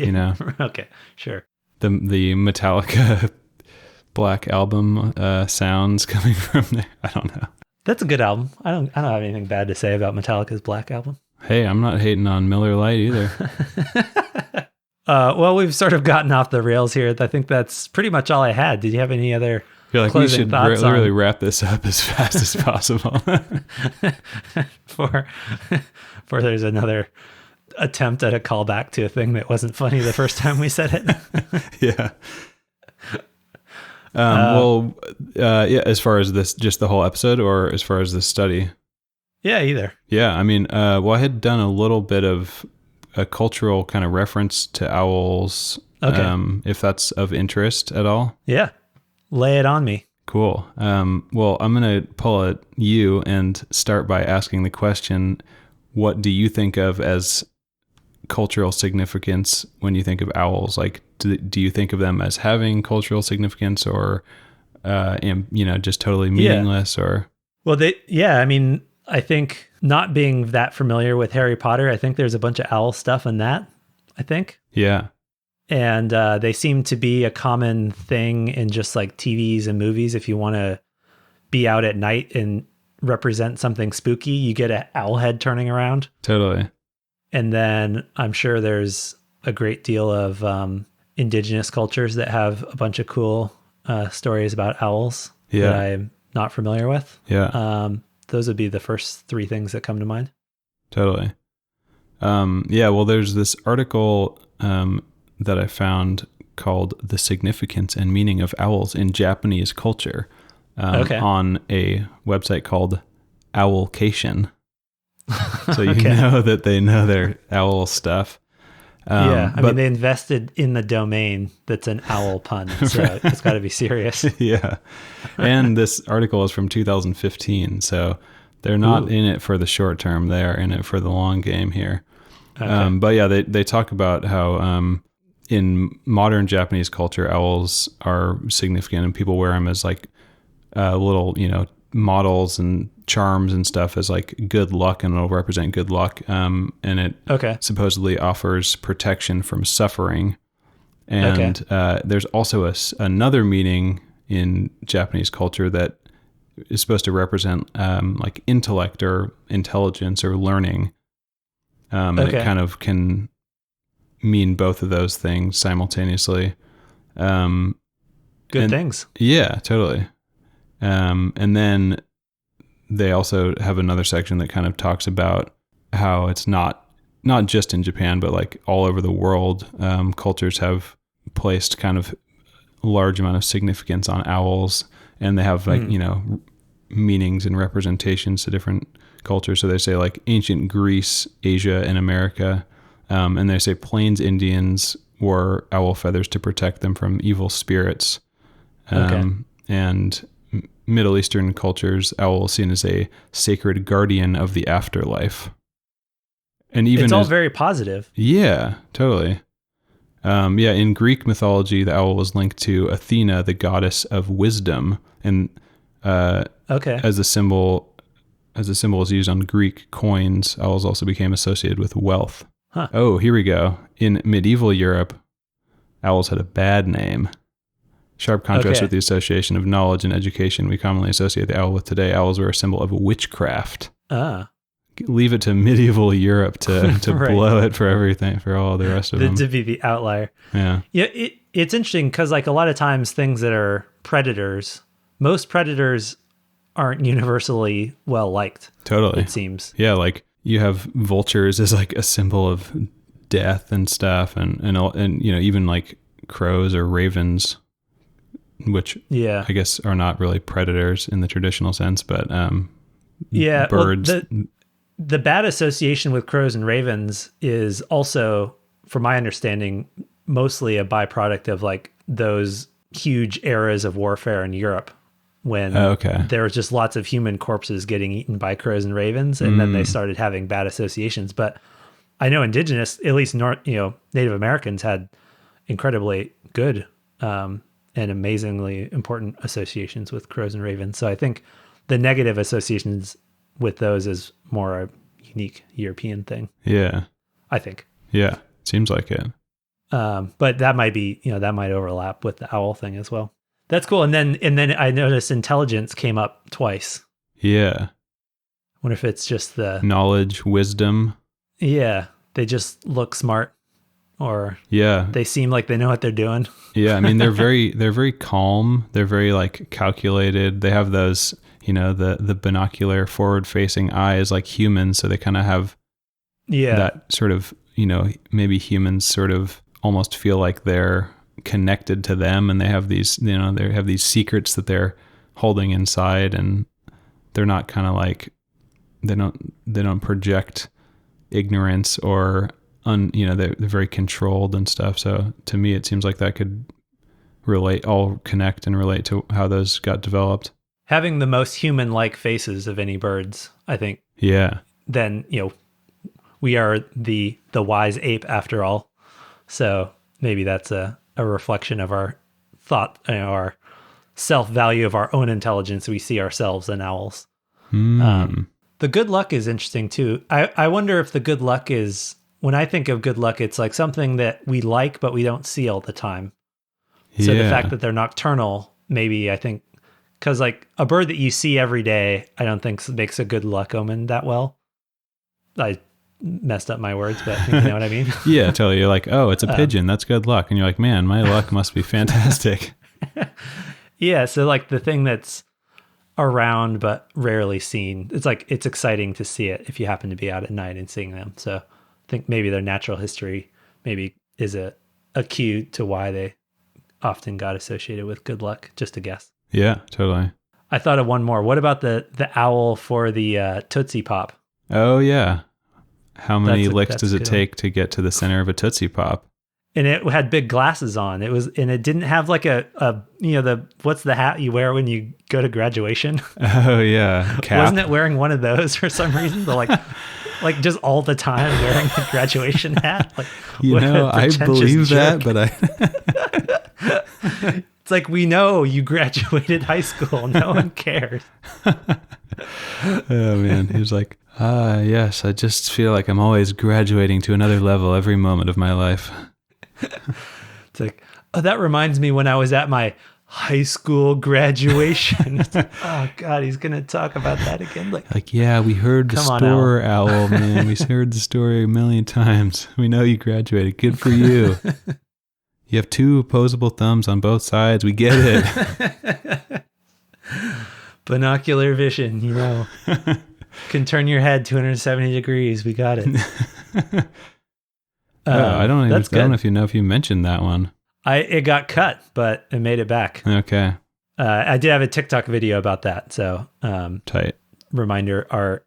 [SPEAKER 1] Okay, sure.
[SPEAKER 2] The Metallica Black Album sounds coming from there. I don't know.
[SPEAKER 1] That's a good album. I don't have anything bad to say about Metallica's Black Album.
[SPEAKER 2] Hey, I'm not hating on Miller Lite either.
[SPEAKER 1] Well, we've sort of gotten off the rails here. I think that's pretty much all I had. Did you have any other
[SPEAKER 2] I feel like we should really wrap this up as fast as possible.
[SPEAKER 1] For there's another attempt at a callback to a thing that wasn't funny the first time we said it.
[SPEAKER 2] Yeah. As far as this, just the whole episode, or as far as this study?
[SPEAKER 1] Yeah, either.
[SPEAKER 2] Yeah, I mean, I had done a little bit of a cultural kind of reference to owls, if that's of interest at all.
[SPEAKER 1] Yeah, lay it on me.
[SPEAKER 2] Cool. Well, I'm going to pull at you and start by asking the question, what do you think of as cultural significance when you think of owls? Like, do you think of them as having cultural significance, or, just totally meaningless? Yeah. Or
[SPEAKER 1] well, I mean, I think not being that familiar with Harry Potter, I think there's a bunch of owl stuff in that, I think.
[SPEAKER 2] Yeah.
[SPEAKER 1] And they seem to be a common thing in just like TVs and movies. If you want to be out at night and represent something spooky, you get an owl head turning around.
[SPEAKER 2] Totally.
[SPEAKER 1] And then I'm sure there's a great deal of indigenous cultures that have a bunch of cool stories about owls that I'm not familiar with.
[SPEAKER 2] Yeah.
[SPEAKER 1] Those would be the first three things that come to mind.
[SPEAKER 2] Totally. Well, there's this article that I found called "The Significance and Meaning of Owls in Japanese Culture" on a website called Owlcation. So you know that they know their owl stuff.
[SPEAKER 1] I mean, they invested in the domain that's an owl pun, so it's got to be serious.
[SPEAKER 2] Yeah. And this article is from 2015, so They're not
[SPEAKER 1] Ooh.
[SPEAKER 2] in it for the short term. They are in it for the long game here.
[SPEAKER 1] Okay.
[SPEAKER 2] But yeah, they talk about how in modern Japanese culture, owls are significant, and people wear them as like little, models and charms and stuff as like good luck, and it'll represent good luck. And it supposedly offers protection from suffering. And there's also another meaning in Japanese culture that is supposed to represent like intellect or intelligence or learning. And it kind of can mean both of those things simultaneously.
[SPEAKER 1] Good things.
[SPEAKER 2] Yeah, totally. And then they also have another section that kind of talks about how it's not just in Japan, but like all over the world, cultures have placed kind of a large amount of significance on owls, and they have like, meanings and representations to different cultures. So they say like ancient Greece, Asia, and America. And they say Plains Indians wore owl feathers to protect them from evil spirits. And Middle Eastern cultures, owl is seen as a sacred guardian of the afterlife. And even
[SPEAKER 1] it's all very positive.
[SPEAKER 2] Yeah, totally. In Greek mythology, the owl was linked to Athena, the goddess of wisdom, and as a symbol is used on Greek coins, owls also became associated with wealth.
[SPEAKER 1] Huh.
[SPEAKER 2] Oh, here we go. In medieval Europe, owls had a bad name. Sharp contrast with the association of knowledge and education we commonly associate the owl with today. Owls were a symbol of witchcraft. Leave it to medieval Europe to right. blow it for everything, for all the rest of them.
[SPEAKER 1] To be the outlier.
[SPEAKER 2] Yeah.
[SPEAKER 1] Yeah, it's interesting because like a lot of times things that are predators, most predators aren't universally well liked.
[SPEAKER 2] Totally.
[SPEAKER 1] It seems.
[SPEAKER 2] Yeah, like you have vultures as like a symbol of death and stuff, and even like crows or ravens, which I guess are not really predators in the traditional sense, but birds.
[SPEAKER 1] Well, the bad association with crows and ravens is also, from my understanding, mostly a byproduct of like those huge eras of warfare in Europe when there was just lots of human corpses getting eaten by crows and ravens, and then they started having bad associations. But I know indigenous, at least Native Americans, had incredibly good and amazingly important associations with crows and ravens. So I think the negative associations with those is more a unique European thing.
[SPEAKER 2] Yeah.
[SPEAKER 1] I think.
[SPEAKER 2] Yeah. Seems like it.
[SPEAKER 1] But that might be, that might overlap with the owl thing as well. That's cool. And then I noticed intelligence came up twice.
[SPEAKER 2] Yeah.
[SPEAKER 1] I wonder if it's just the
[SPEAKER 2] knowledge, wisdom.
[SPEAKER 1] Yeah. They just look smart, or they seem like they know what they're doing.
[SPEAKER 2] Yeah. I mean, they're very calm. They're very like calculated. They have those, the binocular forward facing eyes like humans. So they kind of have that sort of, maybe humans sort of almost feel like they're connected to them, and they have these, they have these secrets that they're holding inside, and they're not kind of like, they don't project ignorance or they're very controlled and stuff. So to me, it seems like that could connect and relate to how those got developed.
[SPEAKER 1] Having the most human-like faces of any birds, I think.
[SPEAKER 2] Yeah.
[SPEAKER 1] Then, we are the wise ape after all. So maybe that's a reflection of our thought, our self-value of our own intelligence. We see ourselves in owls. The good luck is interesting too. I wonder if the good luck is, when I think of good luck, it's like something that we like, but we don't see all the time. So the fact that they're nocturnal, maybe I think, because like a bird that you see every day, I don't think makes a good luck omen that well. I messed up my words, but you know what I mean?
[SPEAKER 2] Yeah, totally. You're like, oh, it's a pigeon. That's good luck. And you're like, man, my luck must be fantastic.
[SPEAKER 1] Yeah. So like the thing that's around but rarely seen, it's like, it's exciting to see it if you happen to be out at night and seeing them. So I think maybe their natural history maybe is a cue to why they often got associated with good luck. Just a guess.
[SPEAKER 2] Yeah, totally.
[SPEAKER 1] I thought of one more. What about the owl for the Tootsie Pop? Oh
[SPEAKER 2] yeah. How many licks does it take to get to the center of a Tootsie Pop?
[SPEAKER 1] and it had big glasses on. And it didn't have like a what's the hat you wear when you go to graduation?
[SPEAKER 2] Oh yeah, cap.
[SPEAKER 1] Wasn't it wearing one of those for some reason? Like just all the time wearing a graduation hat. Like,
[SPEAKER 2] I believe
[SPEAKER 1] jerk.
[SPEAKER 2] that, but
[SPEAKER 1] it's like, we know you graduated high school. No one cares.
[SPEAKER 2] Oh man, he was like, yes, I just feel like I'm always graduating to another level every moment of my life.
[SPEAKER 1] It's like, oh, that reminds me when I was at my high school graduation. Oh God, he's gonna talk about that again.
[SPEAKER 2] Like yeah, we heard the store, Owl, man. We heard the story a million times. We know you graduated. Good for you. You have 2 opposable thumbs on both sides. We get it.
[SPEAKER 1] Binocular vision, can turn your head 270 degrees. We got it.
[SPEAKER 2] I don't know if you mentioned that one.
[SPEAKER 1] It got cut, but it made it back.
[SPEAKER 2] Okay.
[SPEAKER 1] I did have a TikTok video about that. So,
[SPEAKER 2] tight.
[SPEAKER 1] Reminder, are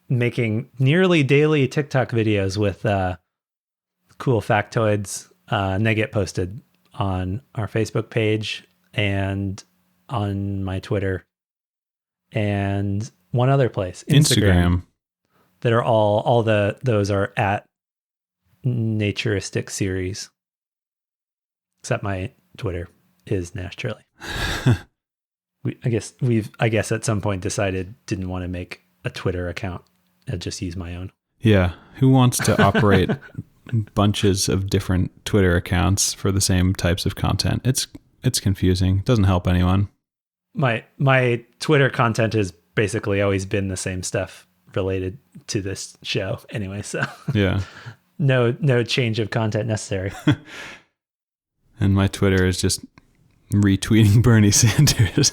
[SPEAKER 1] making nearly daily TikTok videos with cool factoids. They get posted on our Facebook page and on my Twitter and one other place, Instagram. That are those are at Naturistic series. Except my Twitter is Nash Turley. I guess at some point decided didn't want to make a Twitter account. I'll just use my own.
[SPEAKER 2] Yeah. Who wants to operate bunches of different Twitter accounts for the same types of content? It's confusing. It doesn't help anyone.
[SPEAKER 1] My Twitter content has basically always been the same stuff related to this show anyway, so
[SPEAKER 2] yeah.
[SPEAKER 1] No change of content necessary.
[SPEAKER 2] And my Twitter is just retweeting Bernie Sanders.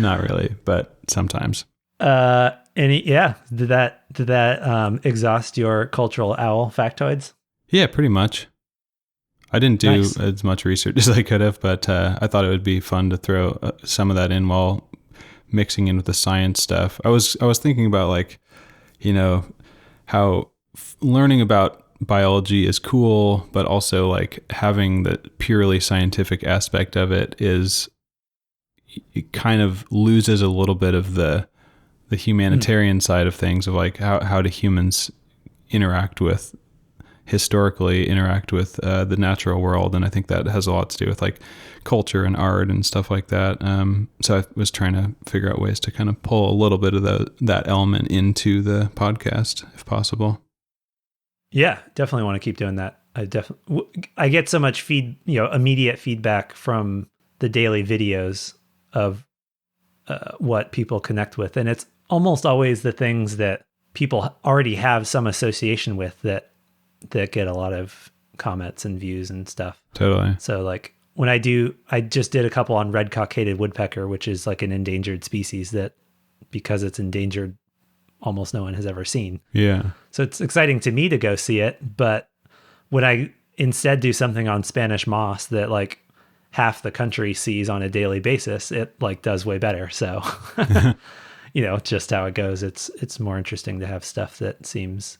[SPEAKER 2] Not really, but sometimes.
[SPEAKER 1] Did that exhaust your cultural owl factoids?
[SPEAKER 2] Yeah, pretty much. I didn't do as much research as I could have, but I thought it would be fun to throw some of that in while mixing in with the science stuff. I was thinking about how learning about biology is cool, but also like having the purely scientific aspect of it kind of loses a little bit of the humanitarian side of things, of like how do humans historically interact with the natural world. And I think that has a lot to do with like culture and art and stuff like that. So I was trying to figure out ways to kind of pull a little bit of that element into the podcast if possible.
[SPEAKER 1] Yeah, definitely want to keep doing that. I get so much immediate feedback from the daily videos of what people connect with. And it's almost always the things that people already have some association with that get a lot of comments and views and stuff.
[SPEAKER 2] Totally.
[SPEAKER 1] So like when I just did a couple on red cockaded woodpecker, which is like an endangered species that, because it's endangered, almost no one has ever seen.
[SPEAKER 2] Yeah.
[SPEAKER 1] So it's exciting to me to go see it. But when I instead do something on Spanish moss that like half the country sees on a daily basis, it like does way better. So, just how it goes. It's more interesting to have stuff that seems,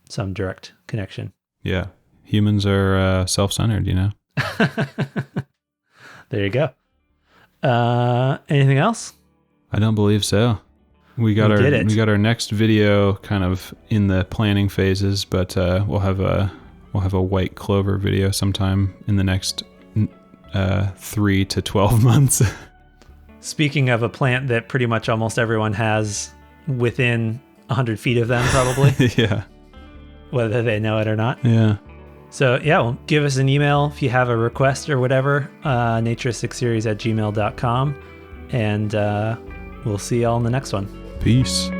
[SPEAKER 1] some direct connection.
[SPEAKER 2] Yeah. Humans are self-centered,
[SPEAKER 1] There you go. Anything else?
[SPEAKER 2] I don't believe so. We got our next video kind of in the planning phases, but we'll have a white clover video sometime in the next 3 to 12 months.
[SPEAKER 1] Speaking of a plant that pretty much almost everyone has within 100 feet of them, probably.
[SPEAKER 2] Yeah.
[SPEAKER 1] Whether they know it or not.
[SPEAKER 2] Yeah.
[SPEAKER 1] So yeah, give us an email if you have a request or whatever, naturisticseries@gmail.com, and we'll see y'all in the next one.
[SPEAKER 2] Peace.